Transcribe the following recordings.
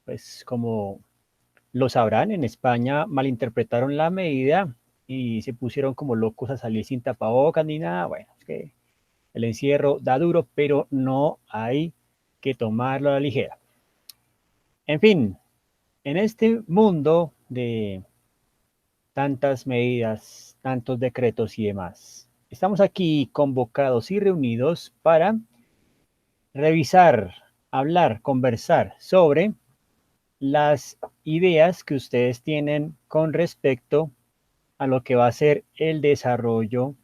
pues como lo sabrán, en España malinterpretaron la medida y se pusieron como locos a salir sin tapabocas ni nada. Bueno, es que el encierro da duro, pero no hay que tomarlo a la ligera. En fin, en este mundo de tantas medidas, tantos decretos y demás, estamos aquí convocados y reunidos para revisar, hablar, conversar sobre las ideas que ustedes tienen con respecto a lo que va a ser el desarrollo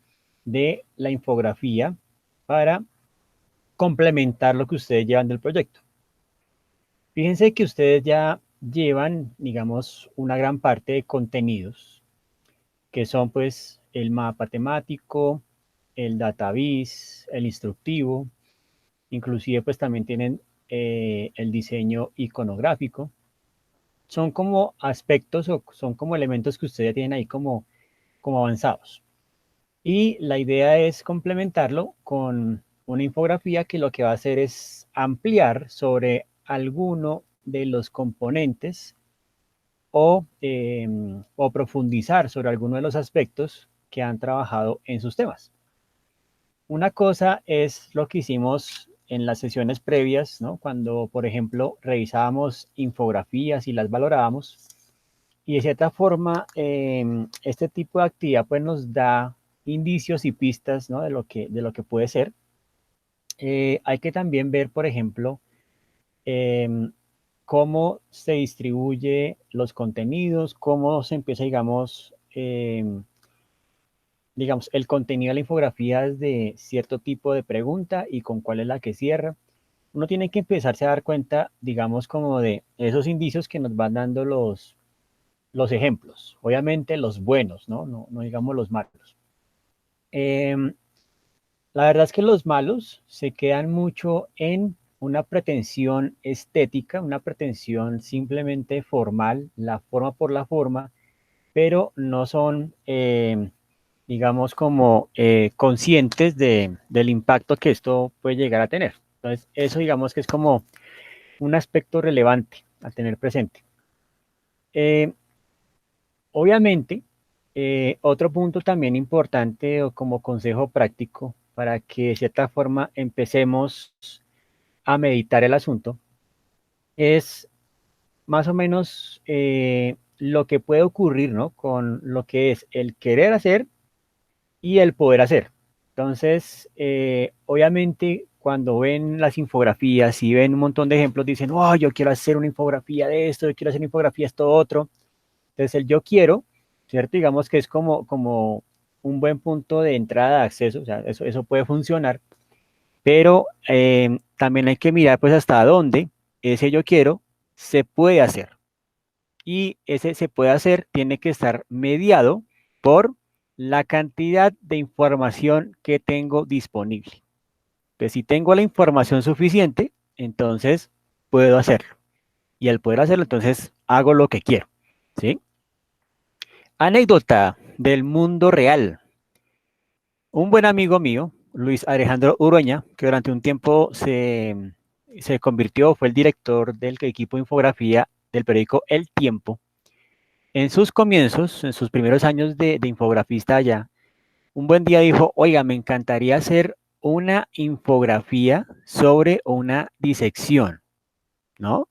de la infografía para complementar lo que ustedes llevan del proyecto. Fíjense que ustedes ya llevan, digamos, una gran parte de contenidos, que son pues el mapa temático, el database, el instructivo, inclusive pues también tienen el diseño iconográfico. Son como aspectos o son como elementos que ustedes ya tienen ahí como avanzados. Y la idea es complementarlo con una infografía que lo que va a hacer es ampliar sobre alguno de los componentes o profundizar sobre alguno de los aspectos que han trabajado en sus temas. Una cosa es lo que hicimos en las sesiones previas, ¿no? Cuando, por ejemplo, revisábamos infografías y las valorábamos. Y de cierta forma, este tipo de actividad pues, nos da indicios y pistas, ¿no? de lo que puede ser. Hay que también ver, por ejemplo, eh, cómo se distribuye los contenidos, cómo se empieza, digamos, el contenido de la infografía desde cierto tipo de pregunta y con cuál es la que cierra. Uno tiene que empezarse a dar cuenta, digamos, como de esos indicios que nos van dando los ejemplos, obviamente los buenos, ¿no? No digamos los malos. Eh, la verdad es que los malos se quedan mucho en una pretensión estética, una pretensión simplemente formal, la forma por la forma, pero no son, digamos, como conscientes del impacto que esto puede llegar a tener. Entonces, eso digamos que es como un aspecto relevante a tener presente. Eh, Obviamente, otro punto también importante o como consejo práctico para que de cierta forma empecemos a meditar el asunto es más o menos lo que puede ocurrir, ¿no? Con lo que es el querer hacer y el poder hacer. Entonces, obviamente, cuando ven las infografías y ven un montón de ejemplos, dicen, oh, yo quiero hacer una infografía de esto, yo quiero hacer una infografía de esto otro. Entonces, el yo quiero, ¿cierto? Digamos que es como un buen punto de entrada de acceso, o sea, eso puede funcionar, pero también hay que mirar pues hasta dónde ese yo quiero se puede hacer. Y ese se puede hacer tiene que estar mediado por la cantidad de información que tengo disponible. Pues si tengo la información suficiente, entonces puedo hacerlo. Y al poder hacerlo, entonces hago lo que quiero, ¿sí? Anécdota del mundo real. Un buen amigo mío, Luis Alejandro Urueña, que durante un tiempo se convirtió, fue el director del equipo de infografía del periódico El Tiempo. En sus comienzos, en sus primeros años de infografista allá, un buen día dijo, oiga, me encantaría hacer una infografía sobre una disección, ¿no?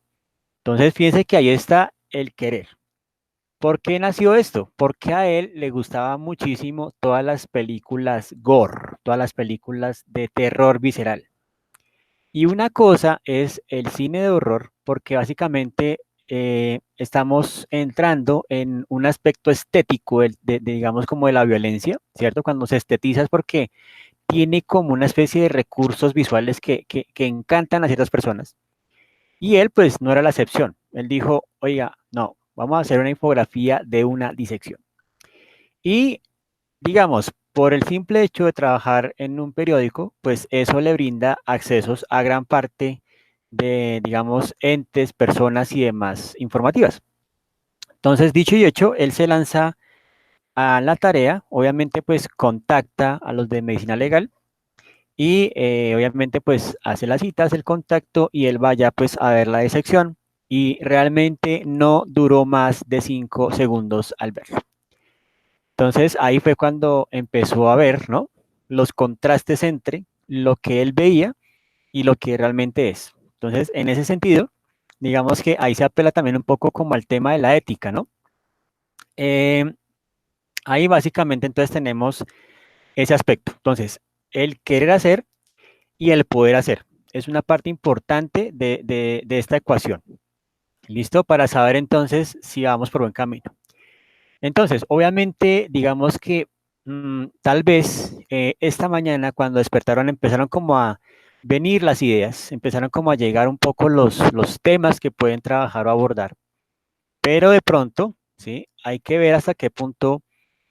Entonces, fíjense que ahí está el querer. ¿Por qué nació esto? Porque a él le gustaba muchísimo todas las películas gore, todas las películas de terror visceral. Y una cosa es el cine de horror, porque básicamente estamos entrando en un aspecto estético digamos, como de la violencia, ¿cierto? Cuando se estetiza es porque tiene como una especie de recursos visuales que encantan a ciertas personas. Y él, pues, no era la excepción. Él dijo, oiga, no, vamos a hacer una infografía de una disección. Y, digamos, por el simple hecho de trabajar en un periódico, pues eso le brinda accesos a gran parte de, digamos, entes, personas y demás informativas. Entonces, dicho y hecho, él se lanza a la tarea, obviamente, pues contacta a los de medicina legal y obviamente pues hace la cita, hace el contacto y él vaya pues a ver la disección y realmente no duró más de 5 segundos al verlo. Entonces ahí fue cuando empezó a ver, ¿no? Los contrastes entre lo que él veía y lo que realmente es. Entonces, en ese sentido, digamos que ahí se apela también un poco como al tema de la ética, ¿no? Eh, Ahí básicamente entonces tenemos ese aspecto. Entonces, el querer hacer y el poder hacer es una parte importante de esta ecuación. ¿Listo? Para saber entonces si vamos por buen camino. Entonces, obviamente, digamos que tal vez esta mañana cuando despertaron empezaron como a venir las ideas, empezaron como a llegar un poco los temas que pueden trabajar o abordar, pero de pronto, ¿sí? Hay que ver hasta qué punto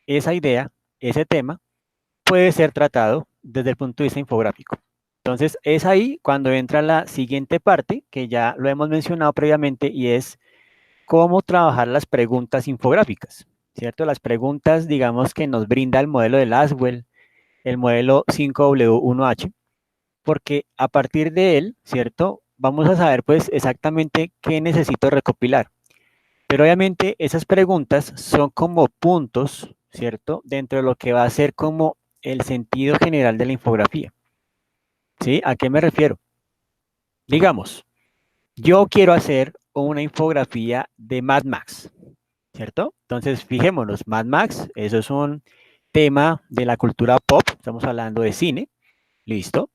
esa idea, ese tema, puede ser tratado desde el punto de vista infográfico. Entonces, es ahí cuando entra la siguiente parte, que ya lo hemos mencionado previamente, y es cómo trabajar las preguntas infográficas, ¿cierto? Las preguntas, digamos, que nos brinda el modelo de Laswell, el modelo 5W1H, porque a partir de él, ¿cierto? Vamos a saber pues exactamente qué necesito recopilar. Pero obviamente esas preguntas son como puntos, ¿cierto? Dentro de lo que va a ser como el sentido general de la infografía. ¿Sí? ¿A qué me refiero? Digamos, yo quiero hacer una infografía de Mad Max, ¿cierto? Entonces, fijémonos, Mad Max, eso es un tema de la cultura pop, estamos hablando de cine, listo.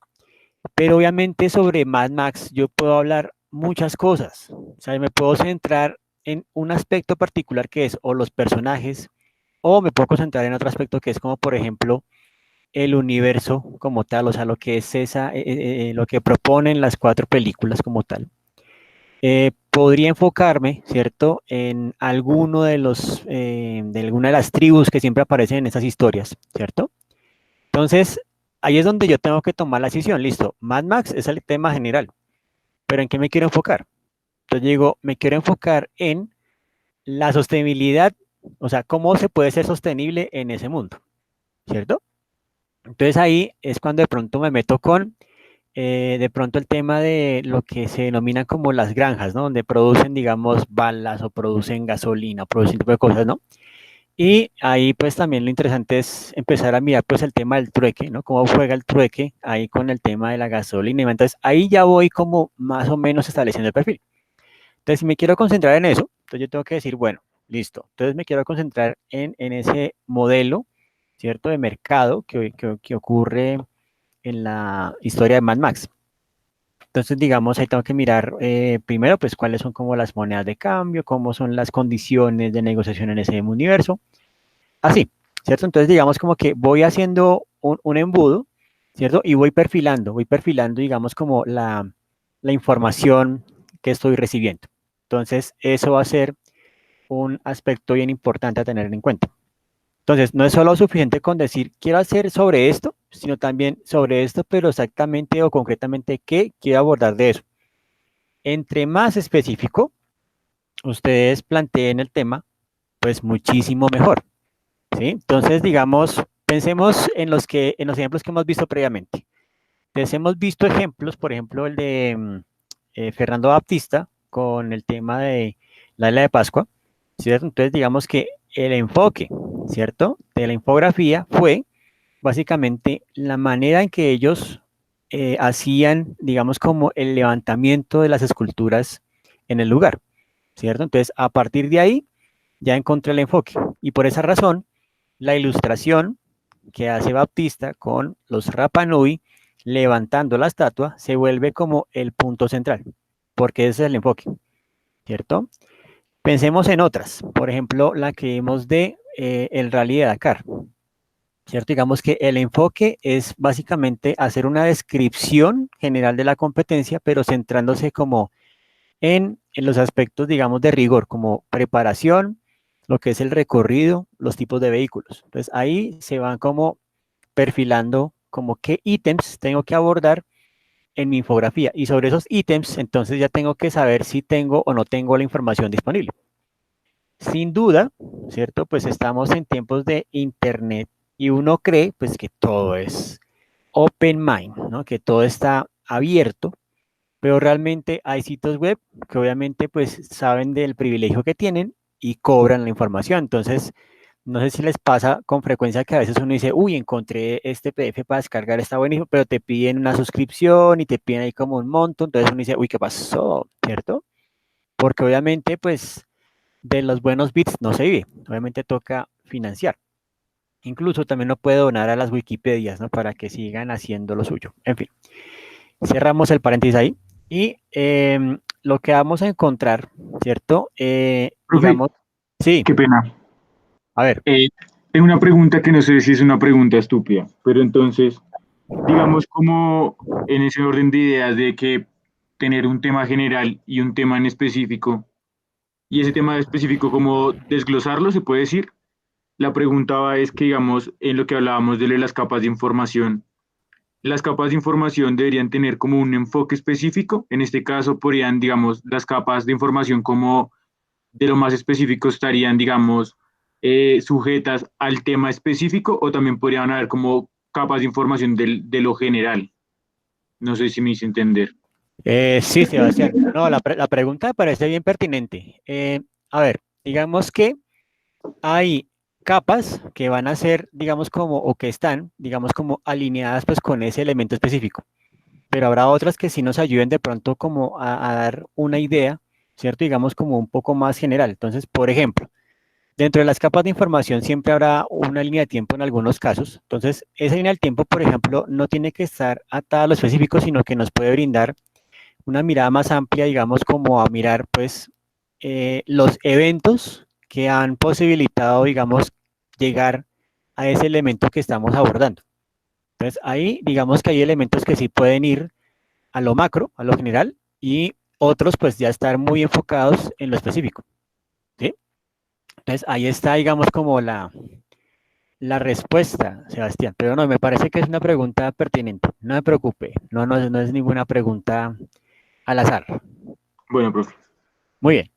Pero obviamente sobre Mad Max yo puedo hablar muchas cosas, o sea, me puedo centrar en un aspecto particular que es o los personajes, o me puedo concentrar en otro aspecto que es como, por ejemplo, el universo como tal, o sea, lo que es lo que proponen las cuatro películas como tal. Podría enfocarme, ¿cierto?, en alguno de alguna de las tribus que siempre aparecen en esas historias, ¿cierto? Entonces, ahí es donde yo tengo que tomar la decisión, listo, Mad Max es el tema general, pero ¿en qué me quiero enfocar? Entonces digo, me quiero enfocar en la sostenibilidad, o sea, cómo se puede ser sostenible en ese mundo, ¿cierto? Entonces ahí es cuando de pronto me meto con de pronto el tema de lo que se denomina como las granjas, ¿no? Donde producen, digamos, balas o producen gasolina, o producen tipo de cosas, ¿no? Y ahí pues también lo interesante es empezar a mirar pues el tema del trueque, ¿no? Cómo juega el trueque ahí con el tema de la gasolina. Entonces ahí ya voy como más o menos estableciendo el perfil. Entonces si me quiero concentrar en eso, entonces yo tengo que decir, bueno, listo. Entonces me quiero concentrar en ese modelo, ¿cierto? De mercado que ocurre en la historia de Mad Max. Entonces, digamos, ahí tengo que mirar primero, pues, cuáles son como las monedas de cambio, cómo son las condiciones de negociación en ese universo. Así, ¿cierto? Entonces, digamos, como que voy haciendo un embudo, ¿cierto? Y voy perfilando, digamos, como la información que estoy recibiendo. Entonces, eso va a ser un aspecto bien importante a tener en cuenta. Entonces, no es solo suficiente con decir, quiero hacer sobre esto, sino también sobre esto, pero exactamente o concretamente qué quiero abordar de eso. Entre más específico ustedes planteen el tema, pues muchísimo mejor, ¿sí? Entonces, digamos, pensemos en los ejemplos que hemos visto previamente. Entonces, hemos visto ejemplos, por ejemplo, el de Fernando Baptista con el tema de la isla de Pascua, ¿cierto? Entonces, digamos que el enfoque, ¿cierto? De la infografía fue básicamente la manera en que ellos hacían, digamos, como el levantamiento de las esculturas en el lugar, ¿cierto? Entonces, a partir de ahí, ya encontré el enfoque. Y por esa razón, la ilustración que hace Baptista con los Rapanui levantando la estatua se vuelve como el punto central, porque ese es el enfoque, ¿cierto? Pensemos en otras, por ejemplo, la que vimos de el Rally de Dakar, ¿cierto? Digamos que el enfoque es básicamente hacer una descripción general de la competencia, pero centrándose como en los aspectos, digamos, de rigor, como preparación, lo que es el recorrido, los tipos de vehículos. Entonces ahí se van como perfilando como qué ítems tengo que abordar en mi infografía. Y sobre esos ítems, entonces ya tengo que saber si tengo o no tengo la información disponible. Sin duda, ¿cierto? Pues estamos en tiempos de Internet y uno cree pues que todo es open mind, ¿no? Que todo está abierto, pero realmente hay sitios web que obviamente pues saben del privilegio que tienen y cobran la información. Entonces, no sé si les pasa con frecuencia que a veces uno dice, uy, encontré este PDF para descargar, está buenísimo, pero te piden una suscripción y te piden ahí como un monto, entonces uno dice, uy, ¿qué pasó? ¿Cierto? Porque obviamente pues de los buenos bits no se vive, obviamente toca financiar. Incluso también lo puede donar a las Wikipedias, ¿no? Para que sigan haciendo lo suyo. En fin, cerramos el paréntesis ahí. Y lo que vamos a encontrar, ¿cierto? Profe, Digamos, sí, qué pena. a ver, Eh, Tengo una pregunta que no sé si es una pregunta estúpida, pero entonces, digamos como en ese orden de ideas de que tener un tema general y un tema en específico, y ese tema específico como desglosarlo, se puede decir. La pregunta va es que, digamos, en lo que hablábamos de las capas de información, las capas de información deberían tener como un enfoque específico. En este caso, podrían, digamos, las capas de información como de lo más específico estarían, digamos, sujetas al tema específico o también podrían haber como capas de información de lo general. No sé si me hice entender. sí, Sebastián. No, la pregunta me parece bien pertinente. A ver, digamos que hay capas que van a ser, digamos, como, o que están, digamos, como alineadas pues con ese elemento específico. Pero habrá otras que sí nos ayuden de pronto como a dar una idea, ¿cierto? Digamos como un poco más general. Entonces, por ejemplo, dentro de las capas de información siempre habrá una línea de tiempo en algunos casos. Entonces, esa línea del tiempo, por ejemplo, no tiene que estar atada a lo específico, sino que nos puede brindar una mirada más amplia, digamos, como a mirar, pues, los eventos que han posibilitado, digamos, llegar a ese elemento que estamos abordando. Entonces, ahí, digamos que hay elementos que sí pueden ir a lo macro, a lo general, y otros, pues, ya estar muy enfocados en lo específico, ¿sí? Entonces, ahí está, digamos, como la respuesta, Sebastián. Pero no, me parece que es una pregunta pertinente. No me preocupe, no es ninguna pregunta al azar. Bueno, profe. Muy bien.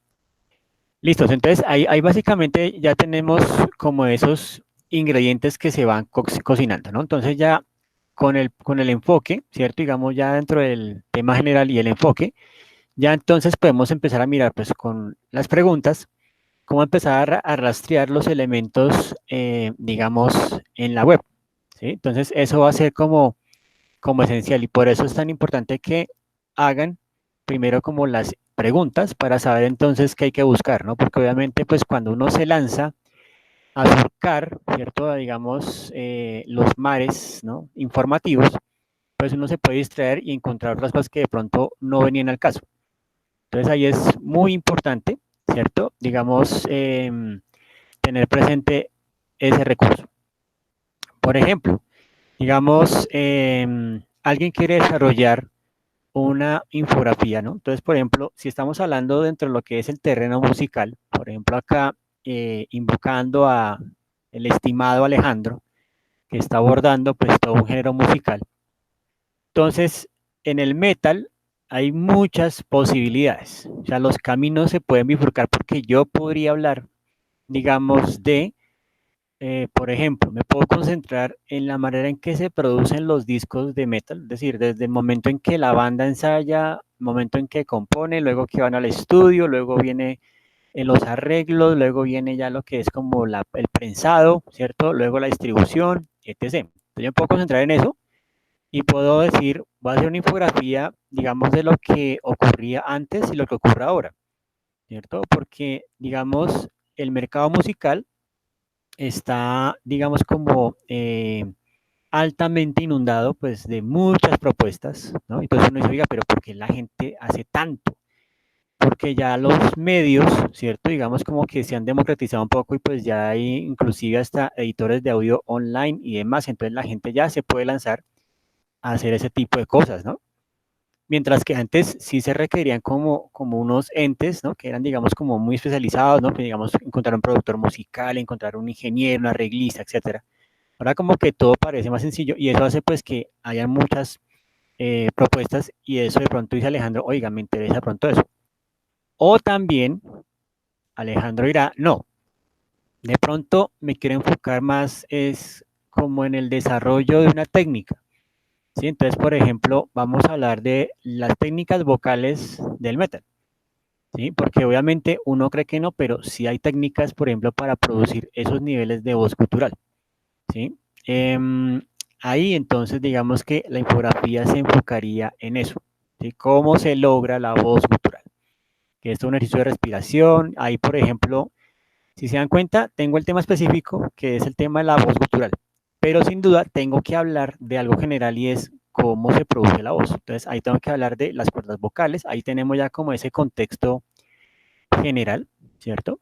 Listos, entonces ahí básicamente ya tenemos como esos ingredientes que se van cocinando, ¿no? Entonces ya con el enfoque, ¿cierto? Digamos ya dentro del tema general y el enfoque, ya entonces podemos empezar a mirar pues con las preguntas, cómo empezar a rastrear los elementos, digamos, en la web, ¿sí? Entonces eso va a ser como esencial y por eso es tan importante que hagan primero como las preguntas para saber entonces qué hay que buscar, ¿no? Porque obviamente pues cuando uno se lanza a surcar, ¿cierto? Digamos, los mares, ¿no? Informativos, pues uno se puede distraer y encontrar otras cosas que de pronto no venían al caso. Entonces ahí es muy importante, ¿cierto? Digamos, tener presente ese recurso. Por ejemplo, digamos, alguien quiere desarrollar una infografía, ¿no? Entonces, por ejemplo, si estamos hablando dentro de lo que es el terreno musical, por ejemplo, acá invocando a el estimado Alejandro, que está abordando pues todo un género musical. Entonces, en el metal hay muchas posibilidades. O sea, los caminos se pueden bifurcar porque yo podría hablar, digamos, por ejemplo, me puedo concentrar en la manera en que se producen los discos de metal, es decir, desde el momento en que la banda ensaya, el momento en que compone, luego que van al estudio, luego viene en los arreglos, luego viene ya lo que es como el prensado, ¿cierto? Luego la distribución, etc. Entonces yo me puedo concentrar en eso y puedo decir, voy a hacer una infografía, digamos, de lo que ocurría antes y lo que ocurre ahora, ¿cierto? Porque, digamos, el mercado musical está, digamos, como altamente inundado, pues, de muchas propuestas, ¿no? Entonces uno dice, oiga, pero ¿por qué la gente hace tanto? Porque ya los medios, ¿cierto? Digamos como que se han democratizado un poco y pues ya hay inclusive hasta editores de audio online y demás, entonces la gente ya se puede lanzar a hacer ese tipo de cosas, ¿no? Mientras que antes sí se requerían como unos entes, ¿no? Que eran, digamos, como muy especializados, ¿no? Que, digamos, encontrar un productor musical, encontrar un ingeniero, un arreglista, etcétera. Ahora como que todo parece más sencillo y eso hace pues que haya muchas propuestas y eso de pronto dice Alejandro, oiga, me interesa de pronto eso. O también Alejandro dirá, no, de pronto me quiero enfocar más es como en el desarrollo de una técnica. ¿sí? Entonces, por ejemplo, vamos a hablar de las técnicas vocales del metal, ¿sí? Porque obviamente uno cree que no, pero sí hay técnicas, por ejemplo, para producir esos niveles de voz gutural, ¿sí? Ahí entonces digamos que la infografía se enfocaría en eso, ¿sí? ¿Cómo se logra la voz gutural? Que esto es un ejercicio de respiración. Ahí, por ejemplo, si se dan cuenta, tengo el tema específico, que es el tema de la voz gutural, pero sin duda tengo que hablar de algo general y es cómo se produce la voz. Entonces, ahí tengo que hablar de las cuerdas vocales, ahí tenemos ya como ese contexto general, ¿cierto?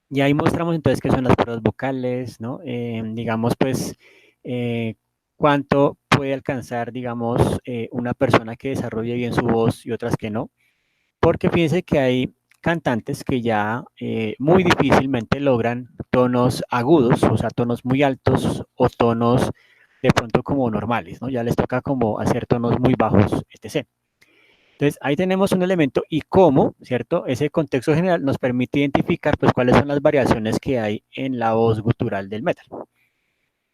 Y ahí mostramos entonces qué son las cuerdas vocales, ¿no? Digamos, pues, eh, cuánto puede alcanzar, digamos, una persona que desarrolle bien su voz y otras que no. Porque fíjense que hay cantantes que ya muy difícilmente logran tonos agudos, o sea, tonos muy altos o tonos de pronto como normales, ¿no? Ya les toca como hacer tonos muy bajos, etc. Entonces, ahí tenemos un elemento y cómo, ¿cierto? Ese contexto general nos permite identificar, pues, cuáles son las variaciones que hay en la voz gutural del metal.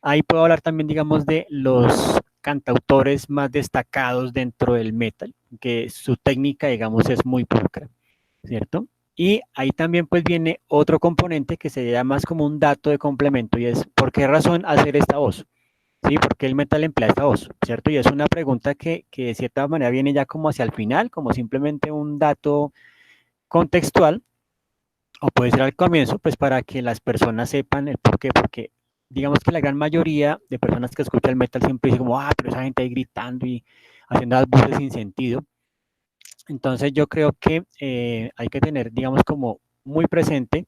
Ahí puedo hablar también, digamos, de los cantautores más destacados dentro del metal, que su técnica, digamos, es muy pulcra, ¿cierto? Y ahí también pues viene otro componente que sería más como un dato de complemento y es, ¿por qué razón hacer esta voz? ¿Sí? ¿Por qué el metal emplea esta voz? ¿Cierto? Y es una pregunta que de cierta manera viene ya como hacia el final, como simplemente un dato contextual, o puede ser al comienzo, pues para que las personas sepan el por qué, porque digamos que la gran mayoría de personas que escuchan el metal siempre dicen como, pero esa gente ahí gritando y haciendo las voces sin sentido. Entonces yo creo que hay que tener, digamos, como muy presente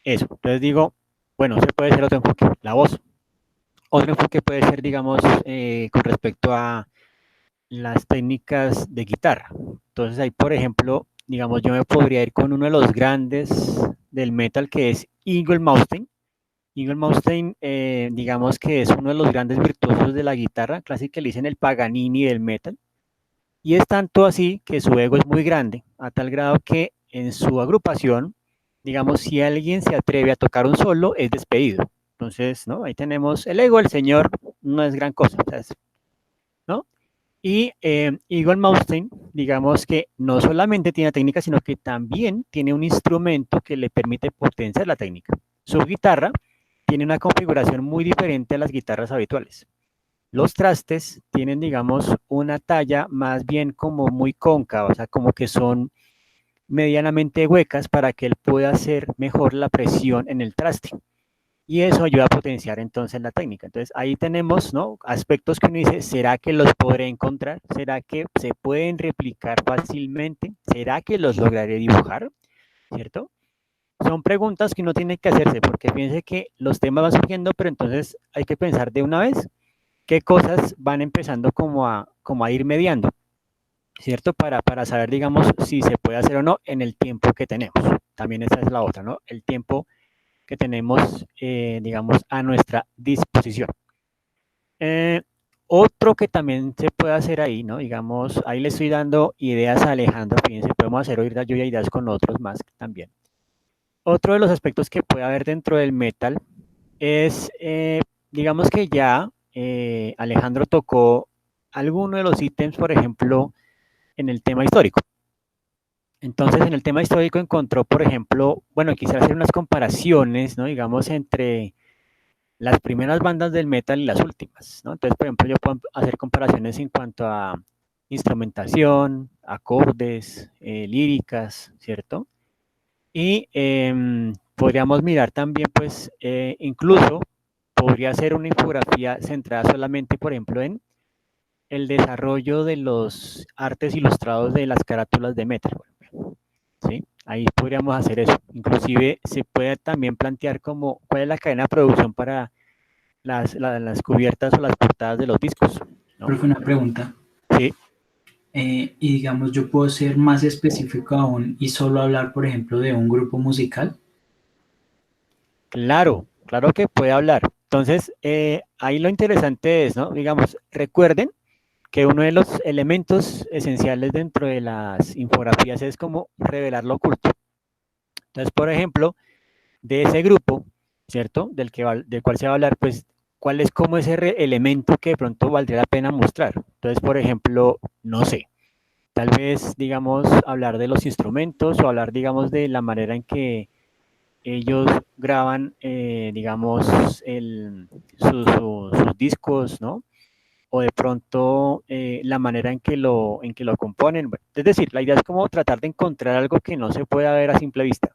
eso. Entonces digo, bueno, ese puede ser otro enfoque, la voz. Otro enfoque puede ser, digamos, con respecto a las técnicas de guitarra. Entonces ahí, por ejemplo, digamos, yo me podría ir con uno de los grandes del metal que es Eagle Malmsteen. Eagle Malmsteen, digamos que es uno de los grandes virtuosos de la guitarra, casi que le dicen el Paganini del metal. Y es tanto así que su ego es muy grande, a tal grado que en su agrupación, digamos, si alguien se atreve a tocar un solo, es despedido. Entonces, ¿no? Ahí tenemos el ego del señor, no es gran cosa, ¿no? Y Igor Malmsteen, digamos que no solamente tiene técnica, sino que también tiene un instrumento que le permite potenciar la técnica. Su guitarra tiene una configuración muy diferente a las guitarras habituales. Los trastes tienen, digamos, una talla más bien como muy cóncava, o sea, como que son medianamente huecas para que él pueda hacer mejor la presión en el traste. Y eso ayuda a potenciar entonces la técnica. Entonces ahí tenemos, ¿no? Aspectos que uno dice, ¿será que los podré encontrar? ¿Será que se pueden replicar fácilmente? ¿Será que los lograré dibujar? ¿Cierto? Son preguntas que uno tiene que hacerse porque fíjense que los temas van surgiendo, pero entonces hay que pensar de una vez qué cosas van empezando como a ir mediando, ¿cierto? Para saber, digamos, si se puede hacer o no en el tiempo que tenemos. También esa es la otra, ¿no? El tiempo que tenemos, digamos, a nuestra disposición. Eh, Otro que también se puede hacer ahí, ¿no? Digamos, ahí le estoy dando ideas a Alejandro, fíjense, podemos hacer oír lluvia de ideas con otros más también. Otro de los aspectos que puede haber dentro del metal es, digamos que ya Alejandro tocó alguno de los ítems, por ejemplo, en el tema histórico. Entonces, en el tema histórico encontró, por ejemplo, bueno, quisiera hacer unas comparaciones, ¿no? Digamos, entre las primeras bandas del metal y las últimas, ¿no? Entonces, por ejemplo, yo puedo hacer comparaciones en cuanto a instrumentación, acordes, líricas, ¿cierto? Y podríamos mirar también, pues, incluso podría ser una infografía centrada solamente, por ejemplo, en el desarrollo de los artes ilustrados de las carátulas de metal, ¿sí? Ahí podríamos hacer eso. Inclusive se puede también plantear como cuál es la cadena de producción para las cubiertas o las portadas de los discos, ¿no? Profe, una pregunta. Sí, Y digamos, yo puedo ser más específico aún y solo hablar, por ejemplo, de un grupo musical. claro, claro que puede hablar. Entonces, ahí lo interesante es, ¿no? Digamos, recuerden que uno de los elementos esenciales dentro de las infografías es como revelar lo oculto. Entonces, por ejemplo, de ese grupo, ¿cierto? Del cual se va a hablar, pues cuál es como ese elemento que de pronto valdría la pena mostrar. Entonces, por ejemplo, no sé, tal vez, digamos, hablar de los instrumentos o hablar, digamos, de la manera en que ellos graban, digamos, sus discos, ¿no? O de pronto la manera en que lo componen. Es decir, la idea es como tratar de encontrar algo que no se pueda ver a simple vista.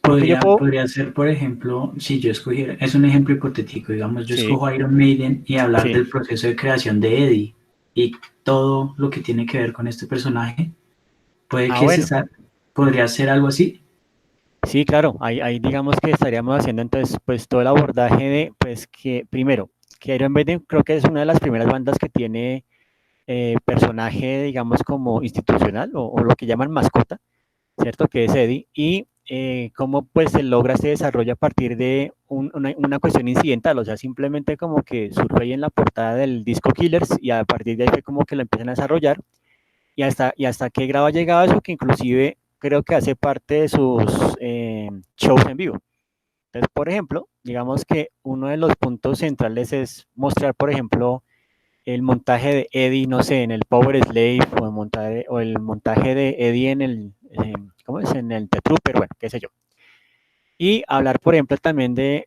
Porque yo puedo, Podría ser, por ejemplo, si yo escogiera, es un ejemplo hipotético, digamos, yo sí, escojo Iron Maiden y hablar sí, del proceso de creación de Eddie y todo lo que tiene que ver con este personaje, puede que bueno, podría ser algo así. sí, claro, ahí digamos que estaríamos haciendo entonces pues todo el abordaje de, pues que primero, que Iron Maiden creo que es una de las primeras bandas que tiene personaje, digamos, como institucional o lo que llaman mascota, ¿cierto? Que es Eddie, y cómo pues se logra ese desarrollo a partir de una cuestión incidental, o sea, simplemente como que surge ahí en la portada del disco Killers y a partir de ahí fue como que lo empiezan a desarrollar y hasta qué grado ha llegado eso, que inclusive creo que hace parte de sus shows en vivo. Entonces, por ejemplo, digamos que uno de los puntos centrales es mostrar, por ejemplo, el montaje de Eddie, no sé, en el Power Slave o el montaje de Eddie en ¿cómo es? En el The Trooper, bueno, qué sé yo. Y hablar, por ejemplo, también de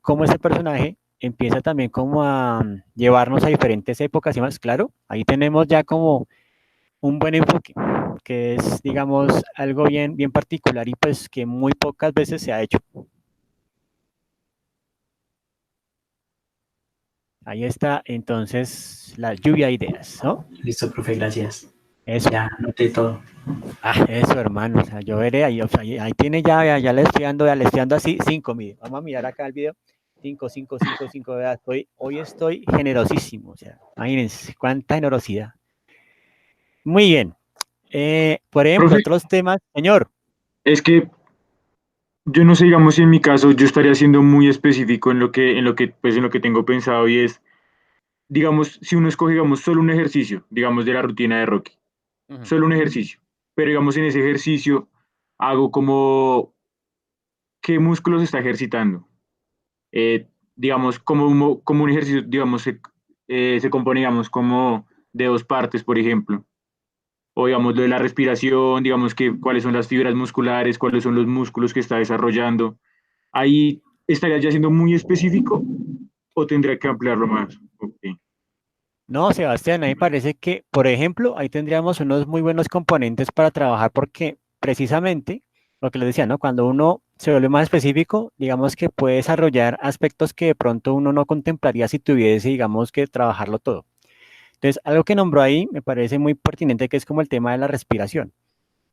cómo ese personaje empieza también como a llevarnos a diferentes épocas y más, claro, ahí tenemos ya como un buen enfoque, que es, digamos, algo bien particular y pues que muy pocas veces se ha hecho. Ahí está, entonces, la lluvia de ideas, ¿no? Listo, profe, gracias. Eso. Ya noté todo. Eso, hermano. O sea, yo veré ahí, o sea, ahí tiene ya le estoy dando así 5, mire. Vamos a mirar acá el video. 5, 5, 5, 5. Hoy estoy generosísimo. O sea, imagínense cuánta generosidad. Muy bien. Por ejemplo, Profe, otros temas, señor. es que yo no sé, digamos, si en mi caso yo estaría siendo muy específico pues, en lo que tengo pensado y es, digamos, si uno escoge, digamos, solo un ejercicio, digamos, de la rutina de Rocky, Ujú. solo un ejercicio, pero digamos, en ese ejercicio hago como, ¿qué músculos está ejercitando? Digamos, como un ejercicio, digamos, se compone, digamos, como de dos partes, por ejemplo, o digamos, lo de la respiración, digamos, que cuáles son las fibras musculares, cuáles son los músculos que está desarrollando. Ahí estaría ya siendo muy específico o tendría que ampliarlo más. Ok. No, Sebastián, a mí me parece que, por ejemplo, ahí tendríamos unos muy buenos componentes para trabajar porque precisamente lo que les decía, ¿no? Cuando uno se vuelve más específico, digamos que puede desarrollar aspectos que de pronto uno no contemplaría si tuviese, digamos, que trabajarlo todo. Entonces, algo que nombró ahí me parece muy pertinente, que es como el tema de la respiración.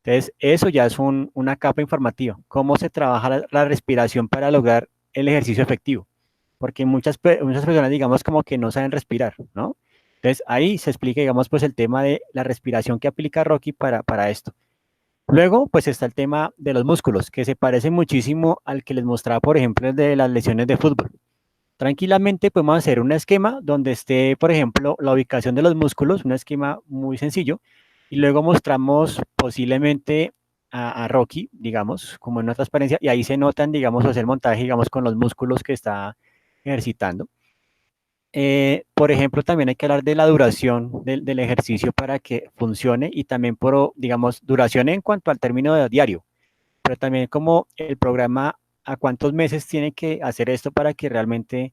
Entonces, eso ya es una capa informativa. ¿Cómo se trabaja la respiración para lograr el ejercicio efectivo? Porque muchas personas, digamos, como que no saben respirar, ¿no? Entonces, ahí se explica, digamos, pues el tema de la respiración que aplica Rocky para esto. Luego, pues está el tema de los músculos, que se parece muchísimo al que les mostraba, por ejemplo, el de las lesiones de fútbol. Tranquilamente podemos hacer un esquema donde esté, por ejemplo, la ubicación de los músculos, un esquema muy sencillo, y luego mostramos posiblemente a Rocky, digamos, como en una transparencia, y ahí se notan, digamos, o hacer el montaje, digamos, con los músculos que está ejercitando. Por ejemplo, también hay que hablar de la duración del ejercicio para que funcione y también por, digamos, duración en cuanto al término de diario, pero también como el programa a cuántos meses tiene que hacer esto para que realmente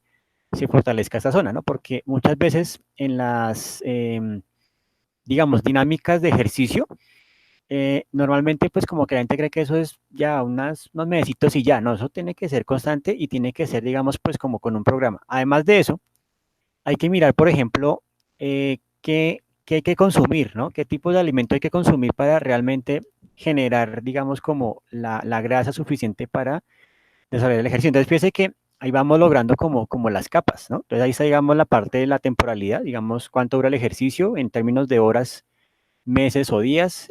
se fortalezca esta zona, ¿no? Porque muchas veces en las, digamos, dinámicas de ejercicio, normalmente pues como que la gente cree que eso es ya unos mesecitos y ya, no, eso tiene que ser constante y tiene que ser, digamos, pues como con un programa. Además de eso, hay que mirar, por ejemplo, qué hay que consumir, ¿no? ¿Qué tipo de alimento hay que consumir para realmente generar, digamos, como la grasa suficiente para desarrollar el ejercicio? Entonces, fíjese que ahí vamos logrando como las capas, ¿no? Entonces, ahí está, digamos, la parte de la temporalidad, digamos, cuánto dura el ejercicio en términos de horas, meses o días,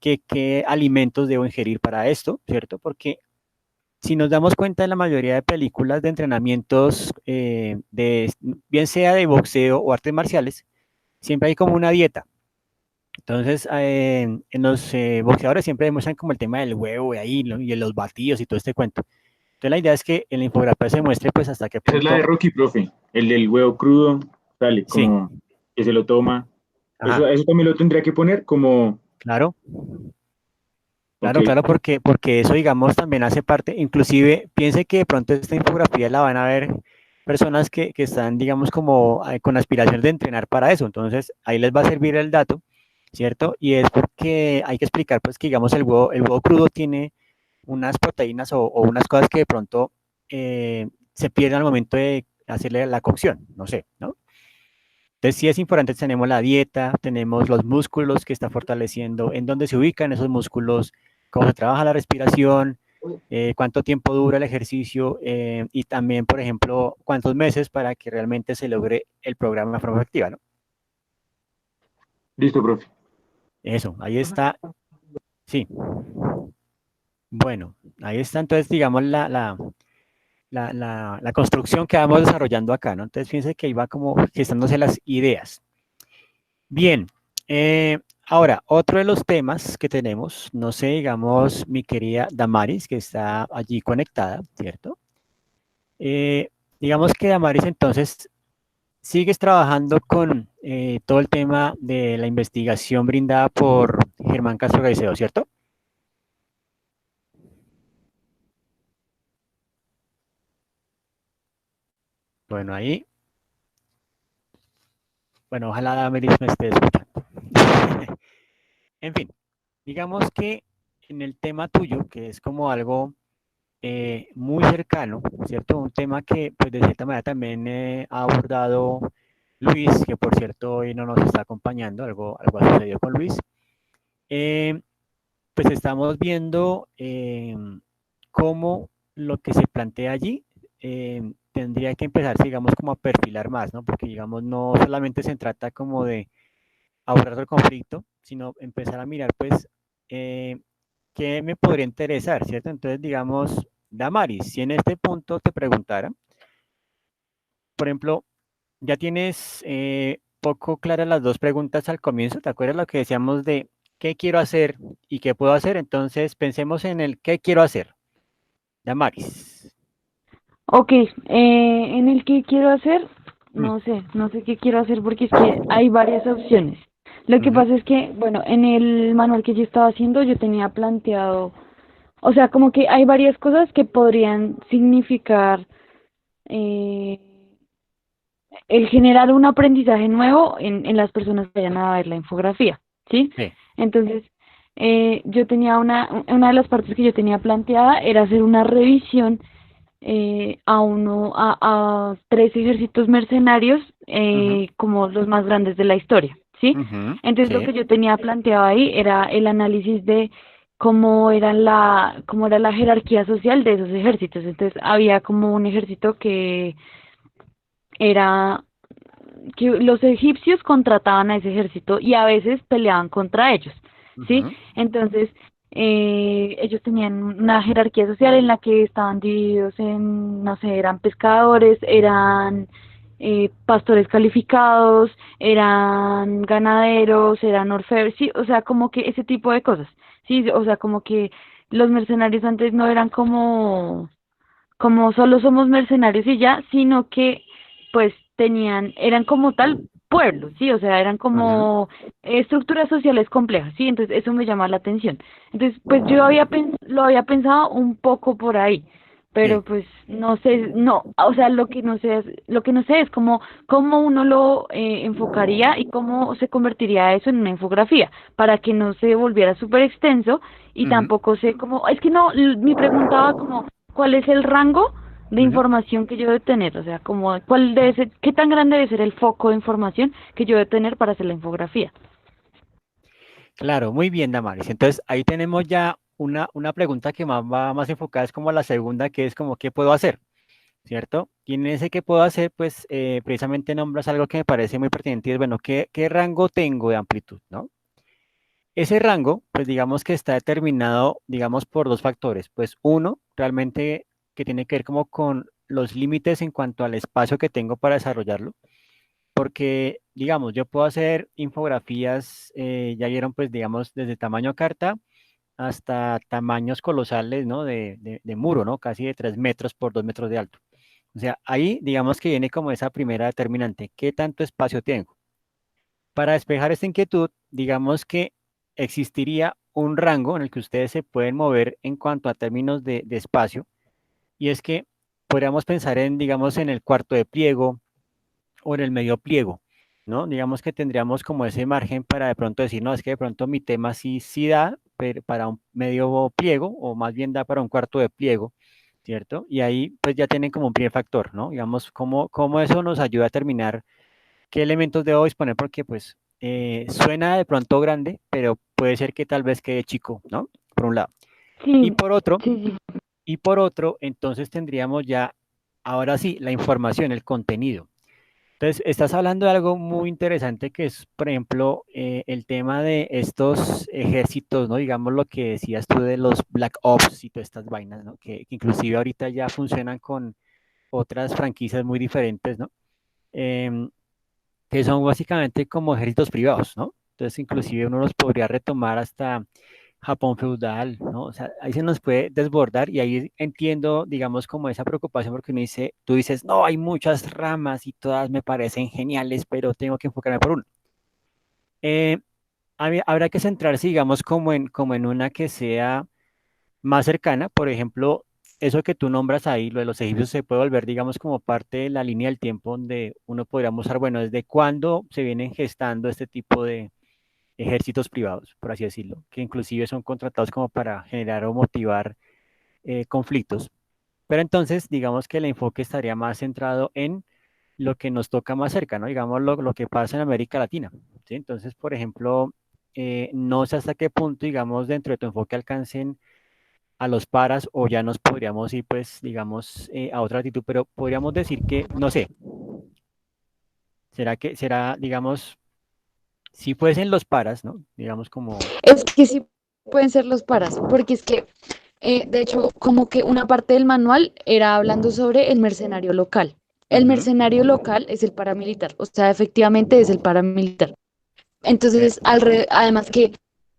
qué alimentos debo ingerir para esto, ¿cierto? Porque si nos damos cuenta de la mayoría de películas de entrenamientos, bien sea de boxeo o artes marciales, siempre hay como una dieta. Entonces, en los boxeadores siempre demuestran como el tema del huevo y ahí, ¿no? Y los batidos y todo este cuento. Entonces la idea es que en la infografía se muestre pues hasta qué Esa es la de punto, Rocky, profe. El del huevo crudo, sale, sí, como que se lo toma. ajá, Eso también lo tendría que poner como, claro, ok, claro, porque eso, digamos, también hace parte, inclusive, piense que de pronto esta infografía la van a ver personas que están, digamos, como con aspiración de entrenar para eso, entonces ahí les va a servir el dato, ¿cierto? Y es porque hay que explicar, pues, que, digamos, el huevo crudo tiene unas proteínas o unas cosas que de pronto se pierden al momento de hacerle la cocción, no sé, ¿no? Entonces sí es importante, tenemos la dieta, tenemos los músculos que está fortaleciendo, en dónde se ubican esos músculos, cómo se trabaja la respiración, cuánto tiempo dura el ejercicio y también, por ejemplo, cuántos meses para que realmente se logre el programa de forma efectiva, ¿no? listo, profe. Eso, ahí está, sí. Bueno, ahí está entonces, digamos, la construcción que vamos desarrollando acá, ¿no? Entonces fíjense que ahí va como gestándose las ideas. Bien, ahora, otro de los temas que tenemos, no sé, digamos, mi querida Damaris, que está allí conectada, ¿cierto? Eh, digamos que Damaris, entonces, sigues trabajando con todo el tema de la investigación brindada por Germán Castro Caicedo, ¿cierto? Bueno, ahí, bueno, ojalá Damaris me esté escuchando. En fin, digamos que en el tema tuyo, que es como algo muy cercano, ¿cierto? Un tema que, pues, de cierta manera también ha abordado Luis, que por cierto hoy no nos está acompañando, algo ha sucedido con Luis. Eh, pues estamos viendo cómo lo que se plantea allí tendría que empezar, digamos, como a perfilar más, ¿no? Porque, digamos, no solamente se trata como de abordar el conflicto, sino empezar a mirar, pues, eh, qué me podría interesar, ¿cierto? Entonces, digamos, Damaris, si en este punto te preguntara, por ejemplo, ya tienes poco claras las dos preguntas al comienzo, ¿te acuerdas lo que decíamos de qué quiero hacer y qué puedo hacer? Entonces, pensemos en el qué quiero hacer, Damaris. Ok, en el que quiero hacer, Mm, no sé qué quiero hacer porque es que hay varias opciones. Lo que ujú, pasa es que, bueno, en el manual que yo estaba haciendo yo tenía planteado, o sea, como que hay varias cosas que podrían significar eh, el generar un aprendizaje nuevo en las personas que vayan a ver la infografía, ¿sí? sí, Entonces, yo tenía una de las partes que yo tenía planteada era hacer una revisión a tres ejércitos mercenarios ujú, como los más grandes de la historia, ¿sí? ujú, Entonces lo sí, que yo tenía planteado ahí era el análisis de cómo era la jerarquía social de esos ejércitos. Entonces había como un ejército que era que los egipcios contrataban a ese ejército y a veces peleaban contra ellos, ¿sí? ujú, Entonces, ellos tenían una jerarquía social en la que estaban divididos en, no sé, eran pescadores, eran pastores calificados, eran ganaderos, eran orfebres, sí, o sea, como que ese tipo de cosas, sí, o sea, como que los mercenarios antes no eran como solo somos mercenarios y ya, sino que pues eran como tal pueblos, sí, o sea, eran ujú, como estructuras sociales complejas, sí, entonces eso me llama la atención. Entonces, pues lo había pensado un poco por ahí, sí. pero pues no sé, no, o sea, lo que no sé es cómo uno lo enfocaría y cómo se convertiría eso en una infografía, para que no se volviera súper extenso y Ujú, tampoco sé cómo, es que no, mi pregunta va como cuál es el rango de ujú. información que yo debo tener, o sea, como cuál debe ser, qué tan grande debe ser el foco de información que yo debo tener para hacer la infografía. Claro, muy bien, Damaris. Entonces, ahí tenemos ya una pregunta que más va más enfocada, es como la segunda, que es como, ¿qué puedo hacer? ¿Cierto? Y en ese que puedo hacer, pues precisamente nombras algo que me parece muy pertinente y es, bueno, ¿qué rango tengo de amplitud, ¿no? Ese rango, pues digamos que está determinado, digamos, por dos factores. Pues uno, realmente que tiene que ver como con los límites en cuanto al espacio que tengo para desarrollarlo, porque, digamos, yo puedo hacer infografías, ya vieron, pues, digamos, desde tamaño carta hasta tamaños colosales, ¿no? De muro, ¿no? Casi de 3 metros por 2 metros de alto. O sea, ahí digamos que viene como esa primera determinante, ¿qué tanto espacio tengo? Para despejar esta inquietud, digamos que existiría un rango en el que ustedes se pueden mover en cuanto a términos de espacio, y es que podríamos pensar en, digamos, en el cuarto de pliego o en el medio pliego, ¿no? Digamos que tendríamos como ese margen para de pronto decir, no, es que de pronto mi tema sí da para un medio pliego, o más bien da para un cuarto de pliego, ¿cierto? Y ahí pues ya tienen como un primer factor, ¿no? Digamos, cómo eso nos ayuda a determinar qué elementos debo disponer, porque pues suena de pronto grande, pero puede ser que tal vez quede chico, ¿no? Por un lado. Y Sí, por otro, sí, sí. entonces tendríamos ya, ahora sí, la información, el contenido. Entonces, estás hablando de algo muy interesante que es, por ejemplo, el tema de estos ejércitos, ¿no? Digamos lo que decías tú de los Black Ops y todas estas vainas, ¿no? Que inclusive ahorita ya funcionan con otras franquicias muy diferentes, ¿no? Em, que son básicamente como ejércitos privados, ¿no? Entonces, inclusive uno los podría retomar hasta Japón feudal, ¿no? O sea, ahí se nos puede desbordar, y ahí entiendo, digamos, como esa preocupación, porque uno dice, tú dices, no, hay muchas ramas y todas me parecen geniales, pero tengo que enfocarme por una. Eh, habrá que centrarse, digamos, como en una que sea más cercana. Por ejemplo, eso que tú nombras ahí, lo de los egipcios, se puede volver, digamos, como parte de la línea del tiempo donde uno podría mostrar, bueno, desde cuándo se vienen gestando este tipo de ejércitos privados, por así decirlo, que inclusive son contratados como para generar o motivar conflictos. Pero entonces, digamos que el enfoque estaría más centrado en lo que nos toca más cerca, ¿no? Digamos lo que pasa en América Latina, ¿sí? Entonces, por ejemplo, no sé hasta qué punto, digamos, dentro de tu enfoque alcancen a los paras, o ya nos podríamos ir, pues, digamos, a otra actitud, pero podríamos decir que, no sé, será, digamos, si fuesen los paras, ¿no? Digamos como... Es que sí pueden ser los paras, porque es que, de hecho, como que una parte del manual era hablando sobre el mercenario local. El Ujú, mercenario local es el paramilitar, o sea, efectivamente es el paramilitar. Entonces, perfecto. además que